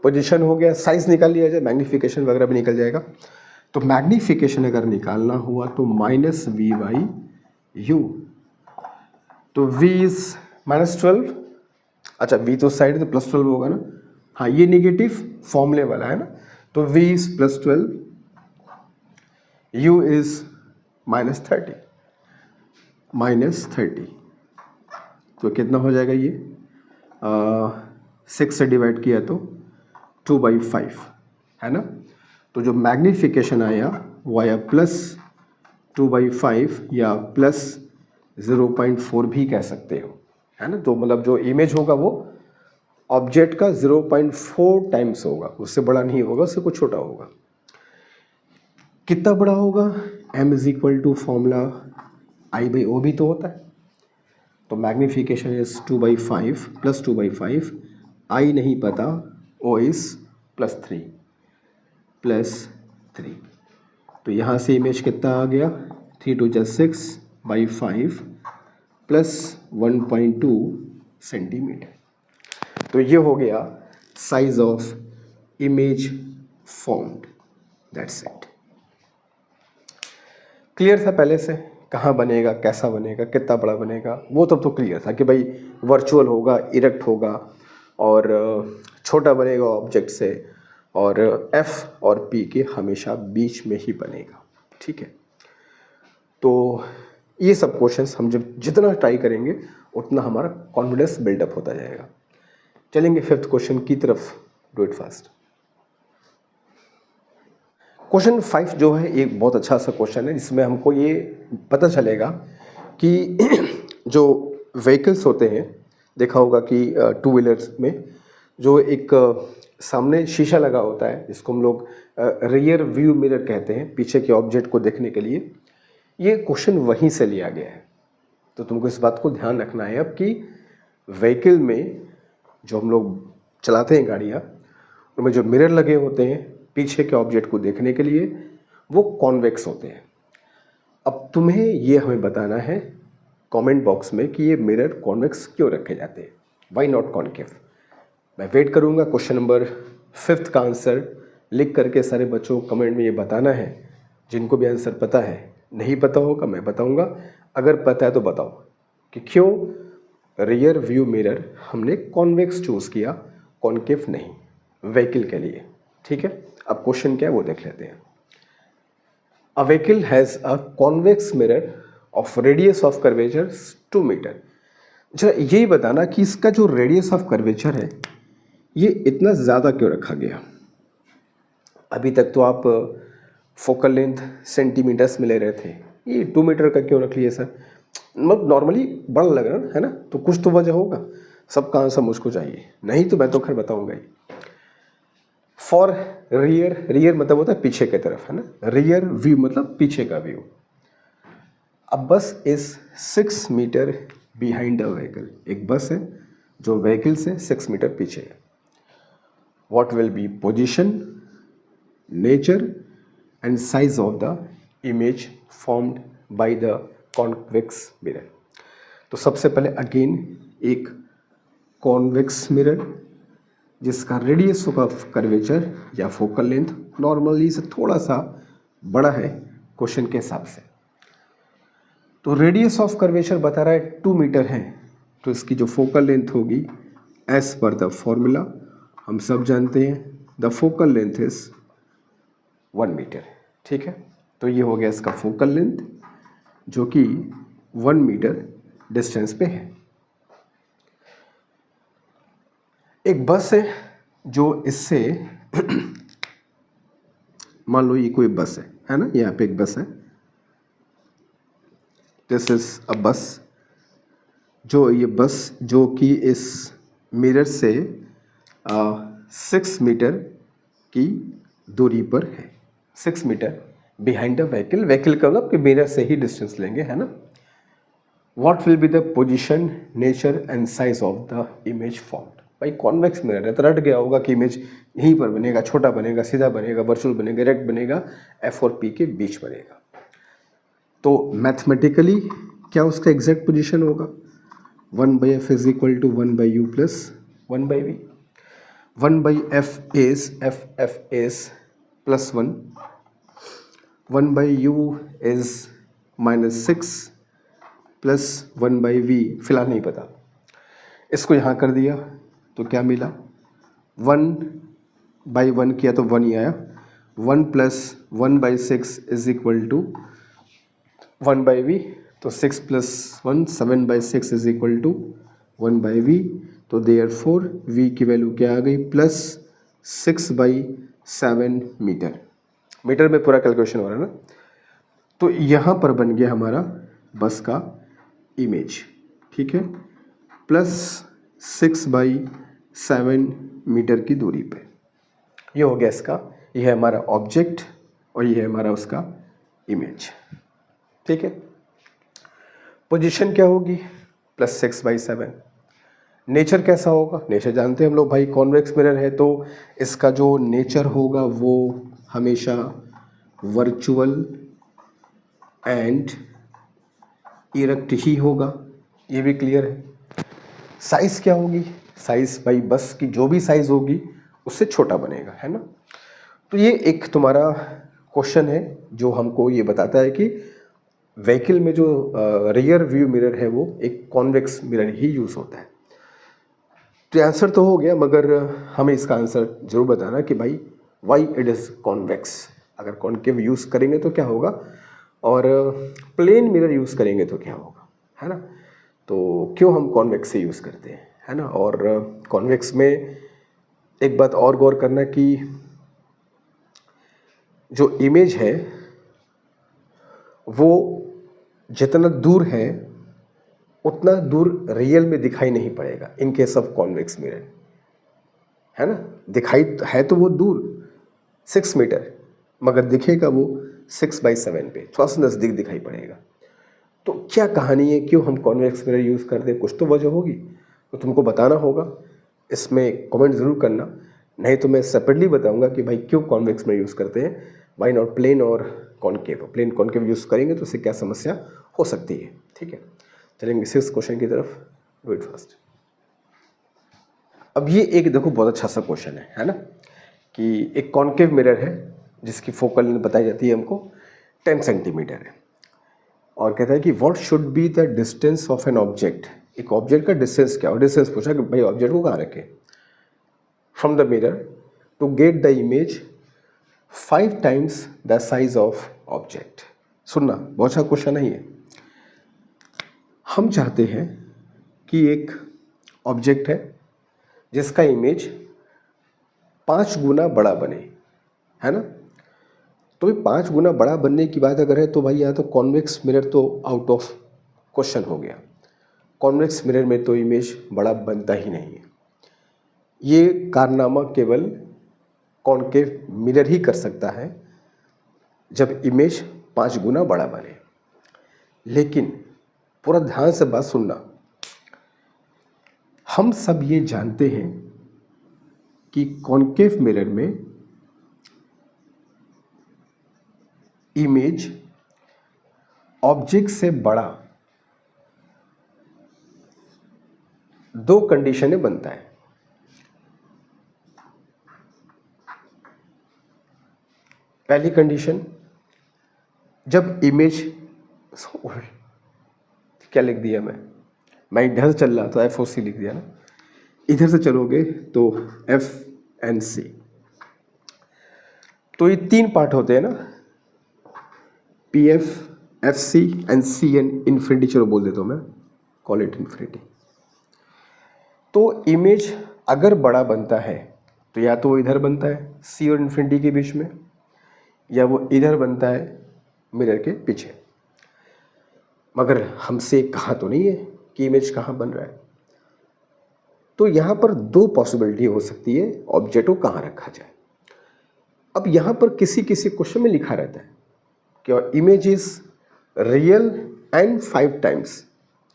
पोजीशन हो गया, साइज निकाल लिया जाए, मैग्नीफिकेशन वगैरह भी निकल जाएगा। तो मैग्नीफिकेशन अगर निकालना हुआ तो -v/u, तो v इज -12, अच्छा v तो साइड तो +12 होगा ना, हाँ ये नेगेटिव फॉर्मूले वाला है ना, तो v इज +12, u इज -30, तो कितना हो जाएगा ये, 6 से डिवाइड किया तो 2/5 है ना। तो जो मैग्नीफिकेशन आया वो आया +2/5 या +0.4 भी कह सकते हो, है ना। तो मतलब जो इमेज होगा वो ऑब्जेक्ट का 0.4 टाइम्स होगा, उससे बड़ा नहीं होगा, उससे कुछ छोटा होगा। कितना बड़ा होगा, m is equal to formula I/O भी तो होता है, तो मैग्नीफिकेशन इज 2/5 +2/5, I नहीं पता, O इज +3, तो यहाँ से इमेज कितना आ गया, 3 2 6/5 प्लस 1.2 सेंटीमीटर। तो ये हो गया size of image formed, that's it. Clear था पहले से, कहाँ बनेगा, कैसा बनेगा, कितना बड़ा बनेगा, वो तब तो क्लियर था कि भाई वर्चुअल होगा, इरेक्ट होगा और छोटा बनेगा ऑब्जेक्ट से, और F और P के हमेशा बीच में ही बनेगा, ठीक है। तो ये सब क्वेश्चंस हम जब जितना ट्राई करेंगे उतना हमारा कॉन्फिडेंस बिल्डअप होता जाएगा। चलेंगे 5th क्वेश्चन की तरफ, डू इट फास्ट। क्वेश्चन 5 जो है एक बहुत अच्छा सा क्वेश्चन है, जिसमें हमको ये पता चलेगा कि जो व्हीकल्स होते हैं, देखा होगा कि 2 व्हीलर्स में जो एक सामने शीशा लगा होता है, जिसको हम लोग रियर व्यू मिरर कहते हैं, पीछे के ऑब्जेक्ट को देखने के लिए, ये क्वेश्चन वहीं से लिया गया है। तो तुमको इस बात को ध्यान रखना है अब कि व्हीकल में जो हम लोग चलाते हैं गाड़ियाँ, उनमें जो मिरर लगे होते हैं पीछे के ऑब्जेक्ट को देखने के लिए, वो कॉन्वेक्स होते हैं। अब तुम्हें ये हमें बताना है कमेंट बॉक्स में कि ये मिरर कॉन्वेक्स क्यों रखे जाते हैं, वाई नॉट कॉन्केव। मैं वेट करूँगा क्वेश्चन नंबर 5 का आंसर लिख करके सारे बच्चों को कमेंट में ये बताना है। जिनको भी आंसर पता है, नहीं पता होगा मैं बताऊँगा, अगर पता है तो बताओ कि क्यों रियर व्यू मिरर हमने कॉन्वेक्स चूज़ किया, कॉन्केव नहीं, व्हीकल के लिए, ठीक है। अब क्वेश्चन क्या है वो देख लेते हैं। A vehicle has a convex mirror of radius of curvature 2 metre. जरा यही बताना कि इसका जो रेडियस ऑफ कर्वेचर है ये इतना ज़्यादा क्यों रखा गया। अभी तक तो आप फोकल लेंथ सेंटीमीटर्स में ले रहे थे, ये 2 मीटर का क्यों रख लिया सर। मतलब नॉर्मली बड़ा लग रहा है ना, तो कुछ तो वजह होगा, सबका आंसर मुझको चाहिए, नहीं तो मैं तो खैर बताऊंगा ही। फॉर रियर, रियर मतलब होता है पीछे की तरफ, है ना, रियर व्यू मतलब पीछे का view. A bus is 6 metre behind a vehicle, एक बस है जो व्हीकल से 6 मीटर पीछे है। What will be position, nature and size of the image formed by the convex mirror. तो सबसे पहले अगेन एक कॉन्वेक्स मिरर जिसका रेडियस ऑफ कर्वेचर या फोकल लेंथ नॉर्मली से थोड़ा सा बड़ा है क्वेश्चन के हिसाब से। तो रेडियस ऑफ कर्वेचर बता रहा है 2 मीटर है, तो इसकी जो फोकल लेंथ होगी एज पर द फॉर्मूला हम सब जानते हैं the focal length is 1 metre. ठीक है, तो ये हो गया इसका फोकल लेंथ जो कि 1 मीटर डिस्टेंस पे है। एक बस है जो इससे मान लो ये कोई बस है ना, यहाँ पे एक बस है, दिस इज अ बस, जो ये बस जो कि इस मिरर से 6 मीटर की दूरी पर है, 6 metre behind the vehicle, vehicle का मतलब कि मिरर से ही डिस्टेंस लेंगे, है ना। What will be the position, nature and size of the image formed. भाई कॉन्वेक्स मिरर है तो रट गया होगा कि इमेज यहीं पर बनेगा, छोटा बनेगा, सीधा बनेगा, वर्चुअल बनेगा, रेक्ट बनेगा, एफ और पी के बीच बनेगा। तो मैथमेटिकली क्या उसका एग्जैक्ट पोजीशन होगा, 1/f is equal to 1/u plus 1/v। 1/f is +1, 1/u is -6 plus 1/v फिलहाल नहीं पता। इसको यहाँ कर दिया तो क्या मिला, 1/1 किया तो 1 ही आया, 1 plus 1/6 is equal to 1/v, तो 6 plus 1 7/6 is equal to 1/v, तो देयरफॉर v की वैल्यू क्या आ गई, +6/7 मीटर। मीटर में पूरा कैलकुलेशन हो रहा है ना। तो यहाँ पर बन गया हमारा बस का इमेज, ठीक है, +6/7 मीटर की दूरी पे। ये हो गया इसका, ये है हमारा ऑब्जेक्ट और ये है हमारा उसका इमेज। ठीक है, पोजीशन क्या होगी, +6/7। नेचर कैसा होगा, नेचर जानते हैं हम लोग भाई, कॉन्वेक्स मिरर है तो इसका जो नेचर होगा वो हमेशा वर्चुअल एंड इरेक्ट ही होगा, ये भी क्लियर है। साइज़ क्या होगी, साइज़ भाई बस की जो भी साइज़ होगी उससे छोटा बनेगा, है ना। तो ये एक तुम्हारा क्वेश्चन है जो हमको ये बताता है कि व्हीकल में जो रियर व्यू मिरर है वो एक कॉन्वेक्स मिरर ही यूज़ होता है। तो आंसर तो हो गया, मगर हमें इसका आंसर जरूर बताना कि भाई वाई इट इज़ कॉन्वेक्स। अगर कॉन्केव यूज़ करेंगे तो क्या होगा और प्लेन मिरर यूज़ करेंगे तो क्या होगा, है ना। तो क्यों हम कॉन्वेक्स से यूज़ करते हैं, है ना। और कॉन्वेक्स में एक बात और गौर करना कि जो इमेज है वो जितना दूर है उतना दूर रियल में दिखाई नहीं पड़ेगा in case of convex mirror, है ना। दिखाई है तो वो दूर 6 मीटर, मगर दिखेगा वो 6/7 पे, थोड़ा सा नज़दीक दिखाई पड़ेगा। तो क्या कहानी है, क्यों हम कॉन्वेक्स मिरर यूज़ करते हैं, कुछ तो वजह होगी, तो तुमको बताना होगा, इसमें कमेंट ज़रूर करना, नहीं तो मैं सेपरेटली बताऊंगा कि भाई क्यों कॉन्वेक्स मिरर यूज़ करते हैं, वाई नॉट प्लेन और कॉन्केव। प्लेन कॉन्केव यूज़ करेंगे तो उससे क्या समस्या हो सकती है। ठीक है, चलेंगे 6th क्वेश्चन की तरफ, डू इट फास्ट। अब ये एक देखो बहुत अच्छा सा क्वेश्चन है ना, कि एक कॉन्केव मिरर है जिसकी फोकल लेंथ बताई जाती है हमको 10 सेंटीमीटर है, और कहता है कि what should be the distance of an object. एक ऑब्जेक्ट का डिस्टेंस क्या हो, डिस्टेंस पूछा कि भाई ऑब्जेक्ट को कहाँ रखें from the mirror to get the image 5 times the size of object. सुनना, बहुत अच्छा क्वेश्चन है ये। हम चाहते हैं कि एक ऑब्जेक्ट है जिसका इमेज 5 गुना बड़ा बने, है ना। तो 5 गुना बड़ा बनने की बात अगर है तो भाई यहाँ तो कॉन्वेक्स मिरर तो आउट ऑफ क्वेश्चन हो गया। कॉन्वेक्स मिरर में तो इमेज बड़ा बनता ही नहीं है। ये कारनामा केवल कॉनकेव मिरर ही कर सकता है जब इमेज 5 गुना बड़ा बने। लेकिन पूरा ध्यान से बात सुनना, हम सब ये जानते हैं कि कॉनकेव मिरर में इमेज ऑब्जेक्ट से बड़ा 2 कंडीशनें बनता है। पहली कंडीशन, जब इमेज क्या लिख दिया मैं इधर से चल रहा तो FOC लिख दिया ना, इधर से चलोगे तो FNC। तो ये 3 पार्ट होते हैं ना, PF, FC and CN, infinity चलो बोल देता हूँ मैं, कॉल इट इन्फिनिटी। तो इमेज अगर बड़ा बनता है तो या तो वो इधर बनता है C और इन्फिनिटी के बीच में, या वो इधर बनता है मिरर के पीछे। मगर हमसे कहा तो नहीं है कि इमेज कहाँ बन रहा है। तो यहाँ पर 2 पॉसिबिलिटी हो सकती है ऑब्जेक्ट को कहाँ रखा जाए। अब यहाँ पर किसी किसी क्वेश्चन में लिखा रहता है कि image is real and 5 times,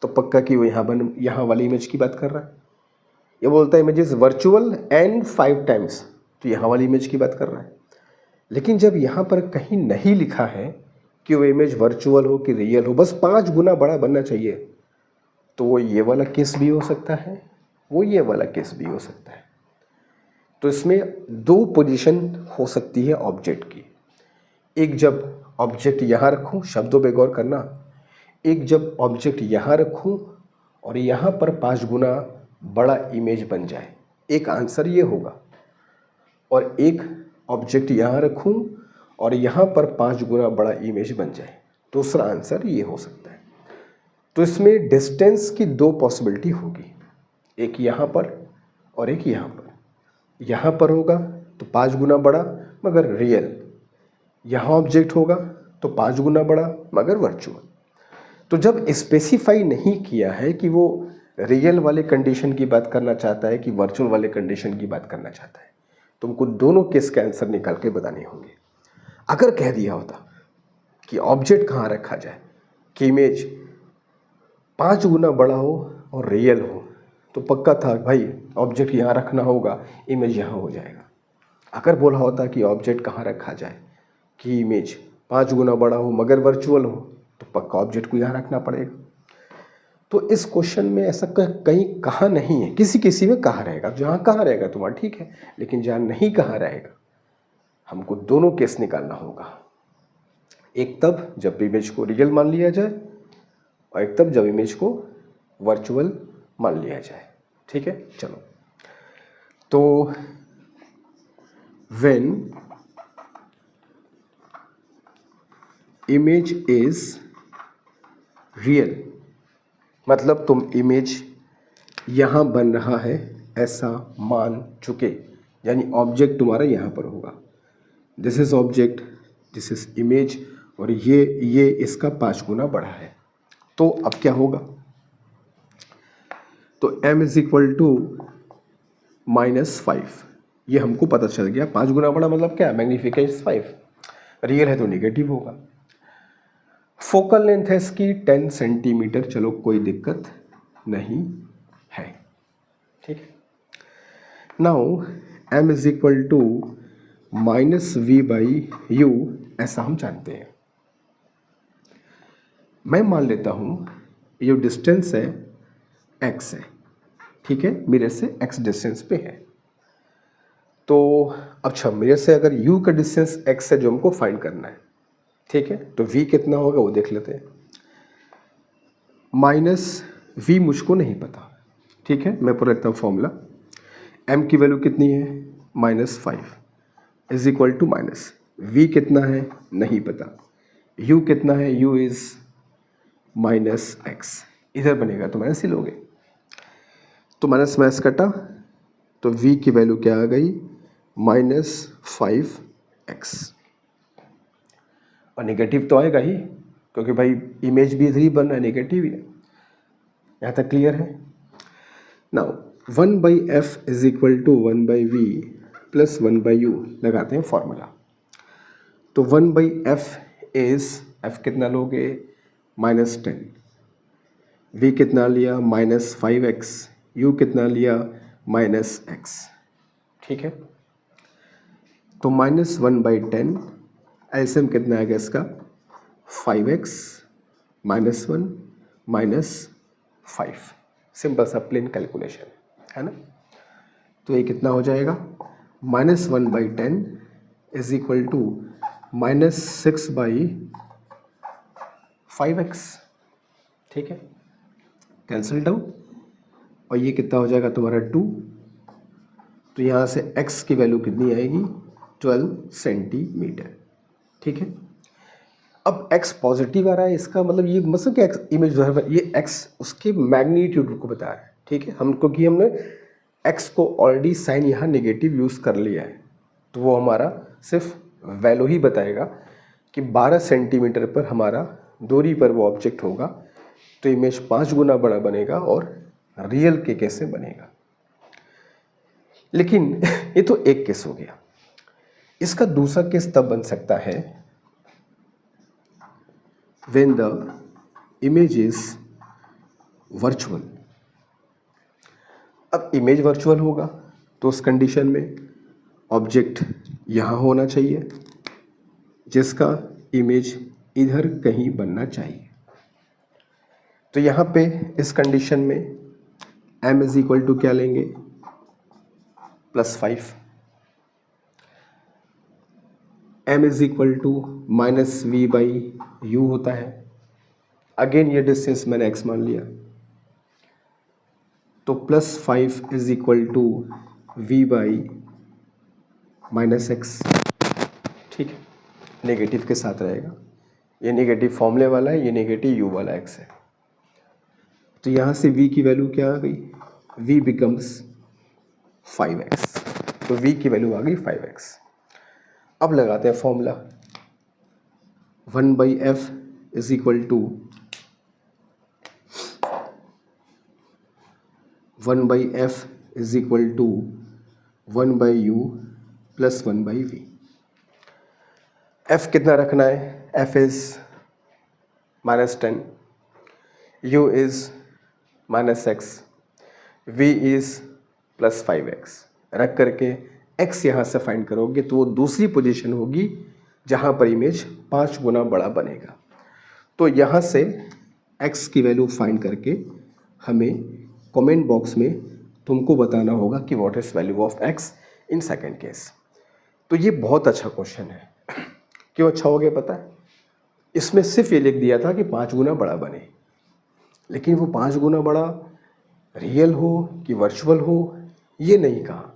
तो पक्का कि वो यहाँ वाली इमेज की बात कर रहा है। ये बोलता है image is virtual and 5 times, तो यहाँ वाली इमेज की बात कर रहा है। लेकिन जब यहाँ पर कहीं नहीं लिखा है कि वो इमेज वर्चुअल हो कि रियल हो, बस 5 गुना बड़ा बनना चाहिए, तो वो ये वाला केस भी हो सकता है, वो ये वाला केस भी हो सकता है। तो इसमें 2 पोजीशन हो सकती है ऑब्जेक्ट की। एक जब ऑब्जेक्ट यहाँ रखूँ, शब्दों पे गौर करना, एक जब ऑब्जेक्ट यहाँ रखूँ और यहाँ पर 5 गुना बड़ा इमेज बन जाए, एक आंसर ये होगा। और एक ऑब्जेक्ट यहाँ रखूँ और यहाँ पर 5 गुना बड़ा इमेज बन जाए, दूसरा आंसर ये हो सकता है। तो इसमें डिस्टेंस की 2 पॉसिबिलिटी होगी, एक यहाँ पर और एक यहाँ पर। यहाँ पर होगा तो 5 गुना बड़ा मगर रियल, यहाँ ऑब्जेक्ट होगा तो 5 गुना बड़ा मगर वर्चुअल। तो जब स्पेसिफाई नहीं किया है कि वो रियल वाले कंडीशन की बात करना चाहता है कि वर्चुअल वाले कंडीशन की बात करना चाहता है, तुमको दोनों केस के आंसर निकाल के बताने होंगे। अगर कह दिया होता कि ऑब्जेक्ट कहाँ रखा जाए, कि इमेज 5 गुना बड़ा हो और रियल हो, तो पक्का था भाई ऑब्जेक्ट यहाँ रखना होगा, इमेज यहाँ हो जाएगा। अगर बोला होता कि ऑब्जेक्ट कहाँ रखा जाए कि इमेज 5 गुना बड़ा हो मगर वर्चुअल हो, तो पक्का ऑब्जेक्ट को यहाँ रखना पड़ेगा। तो इस क्वेश्चन में ऐसा कहीं कहा नहीं है, किसी किसी में कहा रहेगा, जहाँ कहा रहेगा तुम्हारा ठीक है, लेकिन जहाँ नहीं कहा रहेगा हमको दोनों केस निकालना होगा। एक तब जब इमेज को रियल मान लिया जाए और एक तब जब इमेज को वर्चुअल मान लिया जाए। ठीक है, चलो। तो व्हेन इमेज इज रियल, मतलब तुम इमेज यहाँ बन रहा है ऐसा मान चुके, यानी ऑब्जेक्ट तुम्हारा यहाँ पर होगा। This is object, this is image, और ये इसका 5 गुना बड़ा है। तो अब क्या होगा, तो m इज इक्वल टू -5, ये हमको पता चल गया। 5 गुना बड़ा मतलब क्या, मैग्नीफिकेशन 5, रियल है तो नेगेटिव होगा। फोकल लेंथ है इसकी 10 सेंटीमीटर, चलो कोई दिक्कत नहीं है। ठीक है, now m is equal to -v/u, ऐसा हम जानते हैं। मैं मान लेता हूँ ये जो डिस्टेंस है x है, ठीक है, मिरर से x डिस्टेंस पे है। तो अच्छा, मिरर से अगर u का डिस्टेंस x है जो हमको फाइंड करना है, ठीक है, तो v कितना होगा वो देख लेते हैं। -v मुझको नहीं पता, ठीक है, मैं पूरा लिखता हूँ फॉर्मूला। m की वैल्यू कितनी है, -5 is equal to minus, v कितना है नहीं पता, u कितना है, u इज -x, इधर बनेगा तो माइनस ही लोगे, तो माइनस माइनस कटा, तो v की वैल्यू क्या आ गई, -5x, और नेगेटिव तो आएगा ही, क्योंकि भाई इमेज भी इधर ही बन रहा है, नेगेटिव ही है। यहाँ तक क्लियर है? Now 1/f is equal to 1/v plus 1/u लगाते हैं फॉर्मूला। तो 1/f इज, f कितना लोगे -10, v कितना लिया -5x, u कितना लिया -x। ठीक है, तो -1/10 एलसीएम कितना आएगा इसका 5x -1 -5। सिंपल सा प्लेन कैलकुलेशन है ना। तो ये कितना हो जाएगा -1/10 इज इक्वल टू -6/5x। ठीक है, कैंसल्ड आउट, और ये कितना हो जाएगा तुम्हारा 2। तो यहाँ से x की वैल्यू कितनी आएगी 12 सेंटीमीटर। ठीक है, अब x पॉजिटिव आ रहा है, इसका मतलब ये मतलब कि x इमेज ये x उसके मैग्नीट्यूड को बता रहा है। ठीक है, हमको कि हमने x को ऑलरेडी साइन यहाँ नेगेटिव यूज़ कर लिया है, तो वो हमारा सिर्फ वैल्यू ही बताएगा कि 12 सेंटीमीटर पर हमारा दूरी पर वो ऑब्जेक्ट होगा, तो इमेज 5 गुना बड़ा बनेगा और रियल के कैसे बनेगा। लेकिन ये तो एक केस हो गया। इसका दूसरा केस तब बन सकता है when the image is virtual। अब इमेज वर्चुअल होगा तो उस कंडीशन में ऑब्जेक्ट यहाँ होना चाहिए जिसका इमेज इधर कहीं बनना चाहिए। तो यहाँ पे इस कंडीशन में m इज इक्वल टू क्या लेंगे +5, m is equal to -v/u होता है। अगेन ये डिस्टेंस मैंने x मान लिया, तो +5 इज इक्वल टू v/-x। ठीक है, नेगेटिव के साथ रहेगा, ये नेगेटिव फॉर्मूले वाला है, ये नेगेटिव u वाला x है। तो यहाँ से v की वैल्यू क्या आ गई, v बिकम्स 5x, तो v की वैल्यू आ गई 5x। अब लगाते हैं formula, 1/f is equal to 1/f is equal to 1/u plus 1/v। f कितना रखना है, f is -10, u is -x, v is +5x। रख करके x यहाँ से फाइंड करोगे तो वो दूसरी पोजीशन होगी जहाँ पर इमेज 5 गुना बड़ा बनेगा। तो यहाँ से x की वैल्यू फाइंड करके हमें कमेंट बॉक्स में तुमको बताना होगा कि what is value of x in second case. तो ये बहुत अच्छा क्वेश्चन है। क्यों अच्छा हो गया पता है, इसमें सिर्फ ये लिख दिया था कि 5 गुना बड़ा बने, लेकिन वो 5 गुना बड़ा रियल हो कि वर्चुअल हो ये नहीं कहा,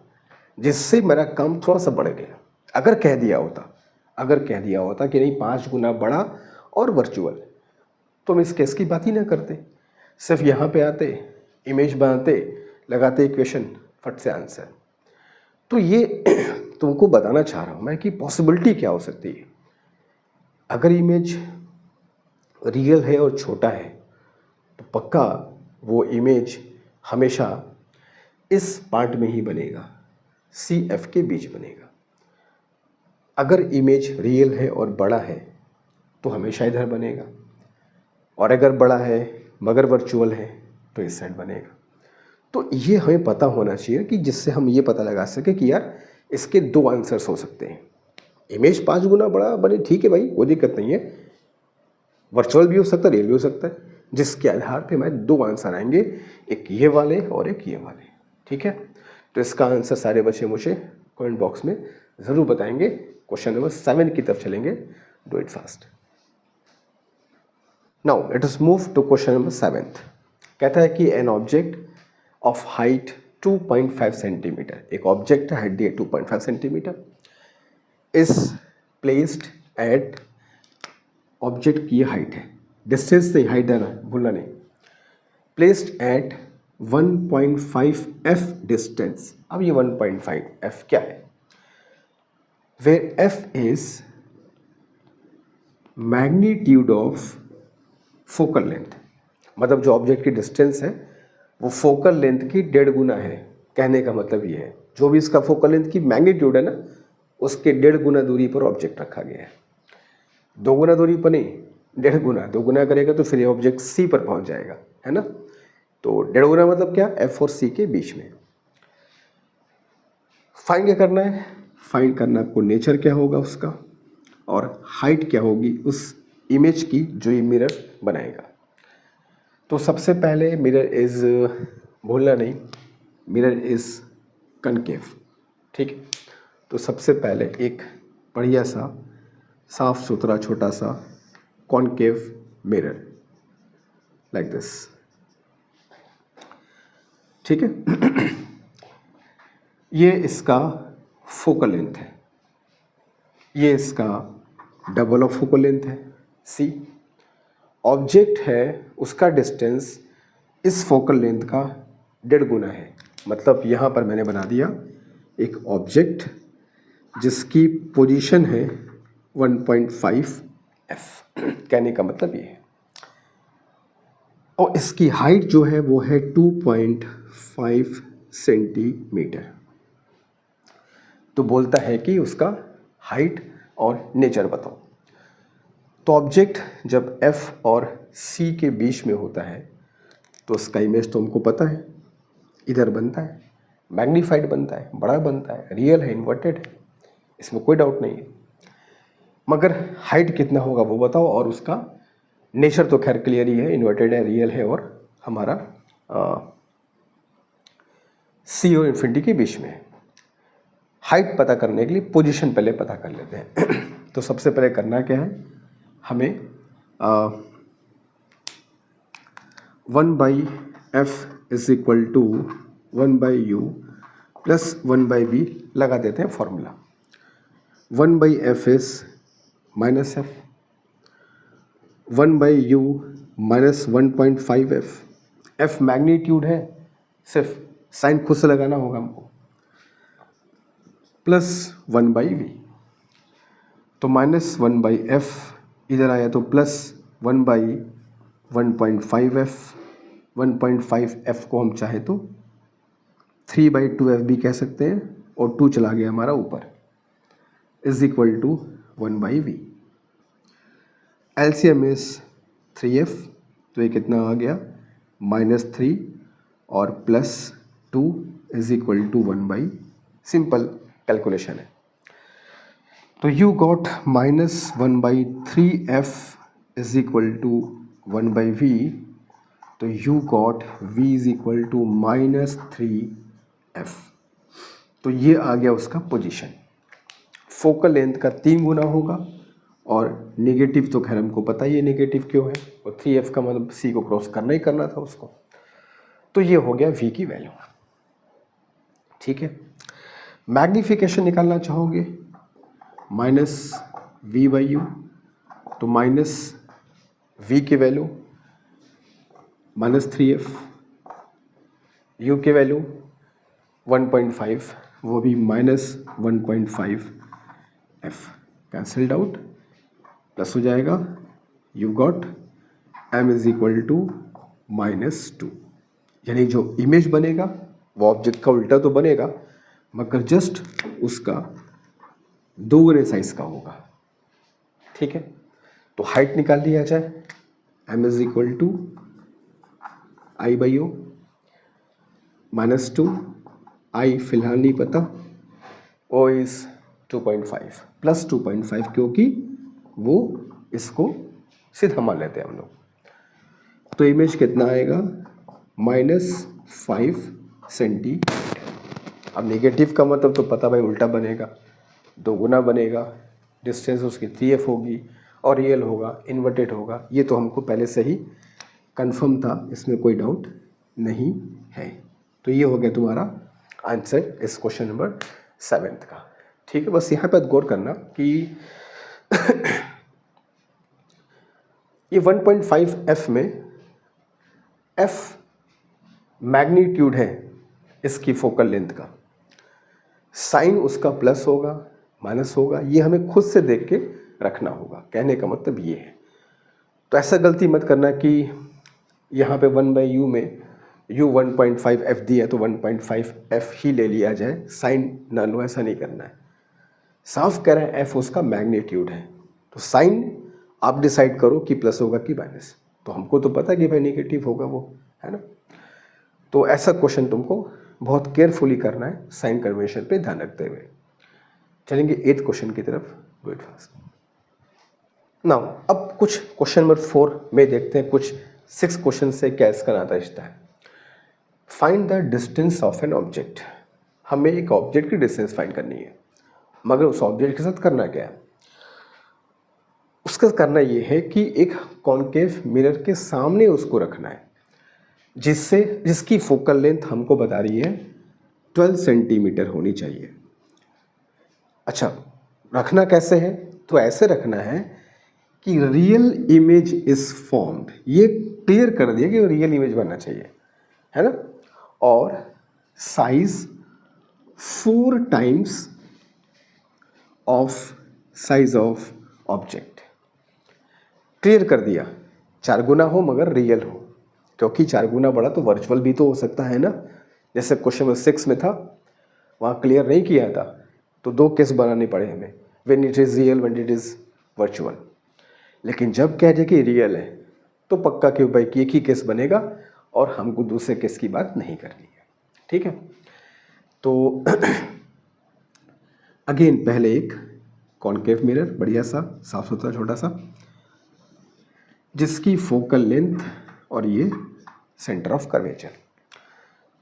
जिससे मेरा काम थोड़ा सा बढ़ गया। अगर कह दिया होता कि नहीं 5 गुना बड़ा और वर्चुअल, तो हम इस केस की बात ही ना करते, सिर्फ यहाँ पे आते, इमेज बनाते, लगाते इक्वेशन, फट से आंसर। तो ये तुमको बताना चाह रहा हूँ मैं कि पॉसिबिलिटी क्या हो सकती है। अगर इमेज रियल है और छोटा है तो पक्का वो इमेज हमेशा इस पार्ट में ही बनेगा, CF के बीच बनेगा। अगर इमेज रियल है और बड़ा है तो हमेशा इधर बनेगा, और अगर बड़ा है मगर वर्चुअल है तो इस साइड बनेगा। तो ये हमें पता होना चाहिए कि जिससे हम ये पता लगा सके कि यार इसके 2 आंसर्स हो सकते हैं। इमेज 5 गुना बड़ा बने ठीक है भाई, कोई दिक्कत नहीं है, वर्चुअल भी हो सकता है, रियल भी हो सकता है, जिसके आधार पे हमारे 2 आंसर आएंगे, एक ये वाले और एक ये वाले। ठीक है, तो इसका आंसर सारे बच्चे मुझे कमेंट बॉक्स में ज़रूर बताएंगे। क्वेश्चन नंबर 7 की तरफ चलेंगे, do it fast. Now let us move to question number 7। कहता है कि an object of height 2.5 centimetre, एक ऑब्जेक्ट हाइट दी है 2.5 centimetre, is placed at, object की हाइट है, डिस्टेंस नहीं हाइट है ना, भूलना नहीं, प्लेस्ड एट 1.5 f डिस्टेंस। अब ये 1.5 f क्या है, where f is magnitude of focal length, मतलब जो ऑब्जेक्ट की डिस्टेंस है वो फोकल लेंथ की 1.5 गुना है। कहने का मतलब ये है जो भी इसका फोकल लेंथ की मैग्नीट्यूड है ना, उसके 1.5 गुना दूरी पर ऑब्जेक्ट रखा गया है। 2 गुना दूरी पर नहीं, 1.5 गुना। 2 गुना करेगा तो फिर ये ऑब्जेक्ट सी पर पहुंच जाएगा, है ना। तो 1.5 गुना मतलब क्या, एफ और सी के बीच में। फाइंड क्या करना है, फाइंड करना आपको नेचर क्या होगा उसका और हाइट क्या होगी उस इमेज की जो ये मिरर बनाएगा। तो सबसे पहले मिरर इज, भूलना नहीं, मिरर इज कनकेव, ठीक है। तो सबसे पहले एक बढ़िया सा साफ सुथरा छोटा सा कॉनकेव मिरर लाइक दिस, ठीक है। ये इसका फोकल लेंथ है, ये इसका डबल ऑफ फोकल लेंथ है सी। ऑब्जेक्ट है उसका डिस्टेंस इस फोकल लेंथ का 1.5 गुना है। मतलब यहाँ पर मैंने बना दिया एक ऑब्जेक्ट जिसकी पोजीशन है 1.5 एफ। कहने का मतलब ये है, और इसकी हाइट जो है वो है 2.5 सेंटीमीटर। तो बोलता है कि उसका हाइट और नेचर बताओ। तो ऑब्जेक्ट जब एफ और सी के बीच में होता है तो उसका इमेज तो हमको पता है, इधर बनता है, मैग्नीफाइड बनता है, बड़ा बनता है, रियल है, इन्वर्टेड है, इसमें कोई डाउट नहीं है। मगर हाइट कितना होगा वो बताओ, और उसका नेचर तो खैर क्लियर ही है, इन्वर्टेड है, रियल है, और हमारा सी और इन्फिनिटी के बीच में है। हाइट पता करने के लिए पोजीशन पहले पता कर लेते हैं। तो सबसे पहले करना क्या है, हमें 1/f is equal to 1/u plus 1/v लगा देते हैं formula. 1/f is -f, 1/u minus 1.5f। f magnitude है, सिर्फ साइन खुद से लगाना होगा हमको, प्लस 1/v। तो -1/f इधर आया तो प्लस 1/1.5f। 1.5f को हम चाहे तो 3/2f भी कह सकते हैं, और 2 चला गया हमारा ऊपर, is equal to 1/v। LCM is 3f, तो ये कितना आ गया, -3 और +2 is equal to 1/, simple calculation है। तो you got -1/3f is equal to 1/v। तो you got v is equal to -3f। तो ये आ गया उसका पोजीशन। फोकल लेंथ का 3 गुना होगा, और नेगेटिव तो खैर हमको पता ही है नेगेटिव क्यों है, और 3f का मतलब c को क्रॉस करना ही करना था उसको। तो ये हो गया v की वैल्यू, ठीक है। मैग्निफिकेशन निकालना चाहोगे, -v/u, तो -v की वैल्यू -3f, u की वैल्यू 1.5, वो भी -1.5f, कैंसल्ड आउट, प्लस हो जाएगा, you got m is equal to -2। यानी जो इमेज बनेगा वो ऑब्जेक्ट का उल्टा तो बनेगा, मगर जस्ट उसका 2 गुने साइज का होगा, ठीक है। तो हाइट निकाल लिया जाए, m is equal to I/o -2, I फिलहाल नहीं पता, O इज 2.5 प्लस 2.5, क्योंकि वो इसको सीधा मान लेते हैं हम लोग। तो इमेज कितना आएगा, -5 सेंटीमीटर। अब नेगेटिव का मतलब तो पता भाई, उल्टा बनेगा, 2 गुना बनेगा, डिस्टेंस उसकी 3f होगी, और रियल होगा, इन्वर्टेड होगा, ये तो हमको पहले से ही कंफर्म था, इसमें कोई डाउट नहीं है। तो ये हो गया तुम्हारा आंसर इस क्वेश्चन नंबर 7 का, ठीक है। बस यहाँ पर गौर करना कि ये 1.5f में f मैग्नीट्यूड है इसकी फोकल लेंथ का, साइन उसका प्लस होगा माइनस होगा, ये हमें खुद से देख के रखना होगा। कहने का मतलब ये है। तो ऐसा गलती मत करना कि यहाँ पे 1/u में u 1.5 f दिया तो 1.5 f ही ले लिया जाए, साइन ना लो, ऐसा नहीं करना है। साफ कह रहा है f उसका मैग्नीट्यूड है, तो साइन आप डिसाइड करो कि प्लस होगा कि माइनस। तो हमको तो पता कि भाई नेगेटिव होगा वो, है ना। तो ऐसा क्वेश्चन तुमको बहुत केयरफुली करना है, साइन कन्वेंशन पे ध्यान रखते हुए। चलेंगे 8th क्वेश्चन की तरफ, डू इट फास्ट नाउ। अब कुछ क्वेश्चन नंबर 4 में देखते हैं कुछ 6 क्वेश्चन से क्या इसका नाता रिश्ता है। Find the distance of an object. हमें एक ऑब्जेक्ट की डिस्टेंस फाइंड करनी है, मगर उस ऑब्जेक्ट के साथ करना क्या है? उसका करना ये है कि एक कॉन्केव मिरर के सामने उसको रखना है, जिसकी फोकल लेंथ हमको बता रही है 12 सेंटीमीटर होनी चाहिए। अच्छा, रखना कैसे है? तो ऐसे रखना है कि रियल इमेज इज फॉर्म्ड, ये क्लियर कर दिया कि रियल इमेज बनना चाहिए, है ना। और size 4 times of size of object, clear कर दिया। 4 गुना हो मगर रियल हो, क्योंकि 4 गुना बड़ा तो वर्चुअल भी तो हो सकता है ना। जैसे क्वेश्चन नंबर 6 में था, वहाँ क्लियर नहीं किया था, तो 2 केस बनाने पड़े हमें, when it is real, when it is virtual. लेकिन जब कह दे कि रियल है तो पक्का कि भाई कि एक ही केस बनेगा और हमको दूसरे केस की बात नहीं करनी है, ठीक है। तो अगेन पहले एक कॉन्केव मिरर, बढ़िया सा साफ सुथरा छोटा सा, जिसकी फोकल लेंथ और ये सेंटर ऑफ कर्वेचर।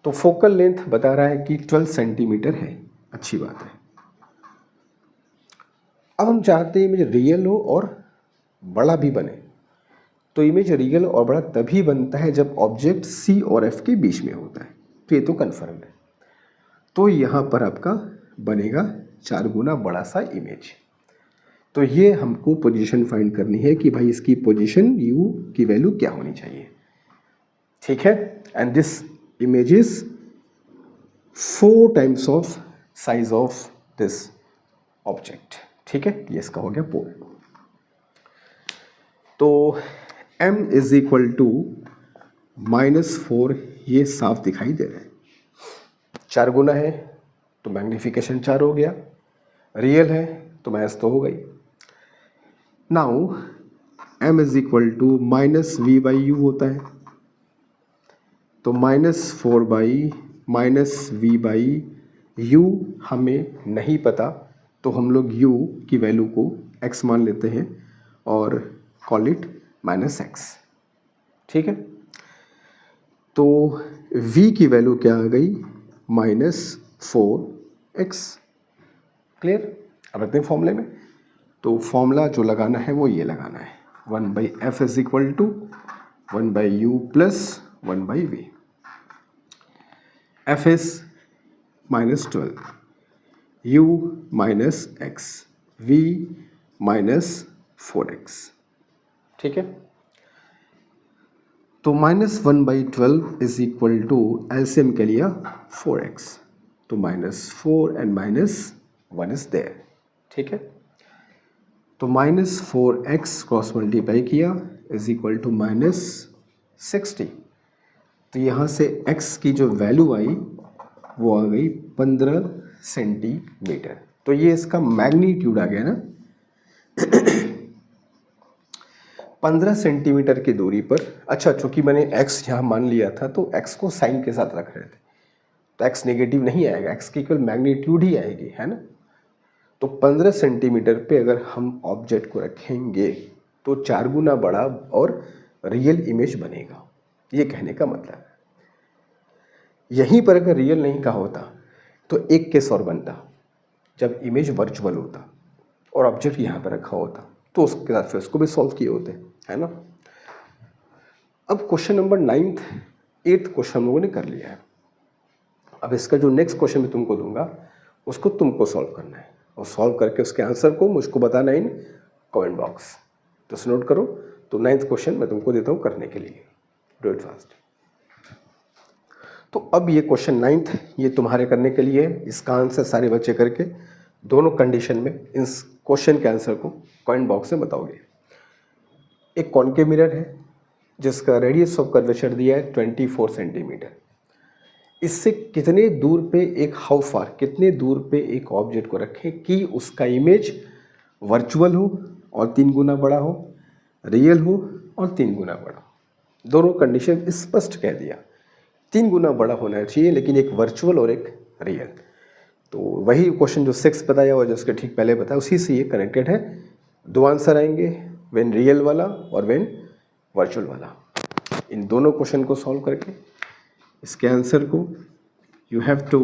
तो फोकल लेंथ बता रहा है कि 12 सेंटीमीटर है, अच्छी बात है। अब हम चाहते हैं इमेज रियल हो और बड़ा भी बने। तो इमेज रियल और बड़ा तभी बनता है जब ऑब्जेक्ट C और F के बीच में होता है, तो ये तो कन्फर्म है। तो यहाँ पर आपका बनेगा 4 गुना बड़ा सा इमेज। तो ये हमको पोजीशन फाइंड करनी है कि भाई इसकी पोजीशन U की वैल्यू क्या होनी चाहिए, ठीक है। And this image is 4 times of size of this object, ठीक है। ये इसका हो गया पोल। तो m इज इक्वल टू -4, ये साफ दिखाई दे रहा है। 4 गुना है तो मैग्निफिकेशन 4 हो गया, रियल है तो मैथ तो हो गई। Now m is equal to -v/u होता है, तो -4/-v/u हमें नहीं पता, तो हम लोग u की वैल्यू को x मान लेते हैं और कॉल इट -x, ठीक है। तो v की वैल्यू क्या आ गई? -4x, clear. अब रखते हैं फॉर्मूले में। तो फॉर्मूला जो लगाना है वो ये लगाना है, 1/f is equal to 1/u plus 1/v। f is -12, u -x, v -4x, ठीक है। तो -1/12 इज इक्वल टू, एलसीएम के लिया 4x, तो -4 एंड -1 इज देयर, ठीक है। तो -4x क्रॉस मल्टीप्लाई किया इज इक्वल टू -60। तो यहाँ से x की जो वैल्यू आई वो आ गई 15 सेंटीमीटर। तो ये इसका मैग्नीट्यूड आ गया ना। 15 सेंटीमीटर की दूरी पर, अच्छा चूंकि मैंने x यहाँ मान लिया था तो x को साइन के साथ रख रहे थे, तो x नेगेटिव नहीं आएगा, x की केवल मैग्नीट्यूड ही आएगी, है ना। तो 15 सेंटीमीटर पे अगर हम ऑब्जेक्ट को रखेंगे तो 4 गुना बड़ा और रियल इमेज बनेगा, ये कहने का मतलब है। यहीं पर अगर रियल नहीं कहा होता तो एक केस और बनता, जब इमेज वर्चुअल होता और ऑब्जेक्ट यहाँ पर रखा होता, तो उसके साथ फिर उसको भी सॉल्व किए होते, है ना। अब question number 9th 8th question हम लोगों ने कर लिया है। अब इसका जो नेक्स्ट क्वेश्चन मैं तुमको दूंगा उसको तुमको सॉल्व करना है, और सॉल्व करके उसके आंसर को मुझको बताना इन कमेंट बॉक्स। तो नोट करो। तो 9th क्वेश्चन मैं तुमको देता हूँ करने के लिए, डू इट फास्ट। तो अब ये क्वेश्चन 9th ये तुम्हारे करने के लिए, इसका आंसर सारे बच्चे करके दोनों कंडीशन में इस क्वेश्चन के आंसर को कमेंट बॉक्स में बताओगे। एक कॉनकेव मिरर है जिसका रेडियस ऑफ कर्वेचर दिया है 24 सेंटीमीटर। इससे कितने दूर पे एक हाउ फार, कितने दूर पे एक ऑब्जेक्ट को रखें कि उसका इमेज वर्चुअल हो और 3 गुना बड़ा हो, रियल हो और 3 गुना बड़ा हो। दोनों कंडीशन स्पष्ट कह दिया, 3 गुना बड़ा होना चाहिए लेकिन एक वर्चुअल और एक रियल। तो वही क्वेश्चन जो 6 बताया और जिसके ठीक पहले बताया उसी से ये कनेक्टेड है। 2 आंसर आएंगे, व्हेन रियल वाला और व्हेन वर्चुअल वाला। इन दोनों क्वेश्चन को सॉल्व करके इसके आंसर को you have to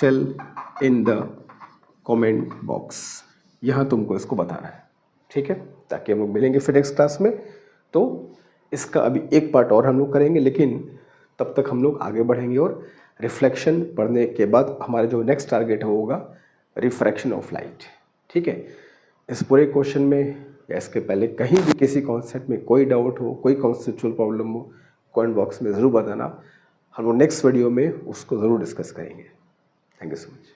tell in the comment box. यहाँ तुमको इसको बताना है, ठीक है, ताकि हम लोग मिलेंगे फिर नेक्स्ट क्लास में। तो इसका अभी एक पार्ट और हम लोग करेंगे, लेकिन तब तक हम लोग आगे बढ़ेंगे और रिफ्लेक्शन पढ़ने के बाद हमारा जो नेक्स्ट टारगेट है वो होगा रिफ्रैक्शन ऑफ लाइट, ठीक है। इस पूरे क्वेश्चन में या इसके पहले कहीं भी किसी कॉन्सेप्ट में कोई डाउट हो, कोई कॉन्सेप्चुअल प्रॉब्लम हो, कमेंट बॉक्स में ज़रूर बताना। हम लोग नेक्स्ट वीडियो में उसको ज़रूर डिस्कस करेंगे। Thank you so much.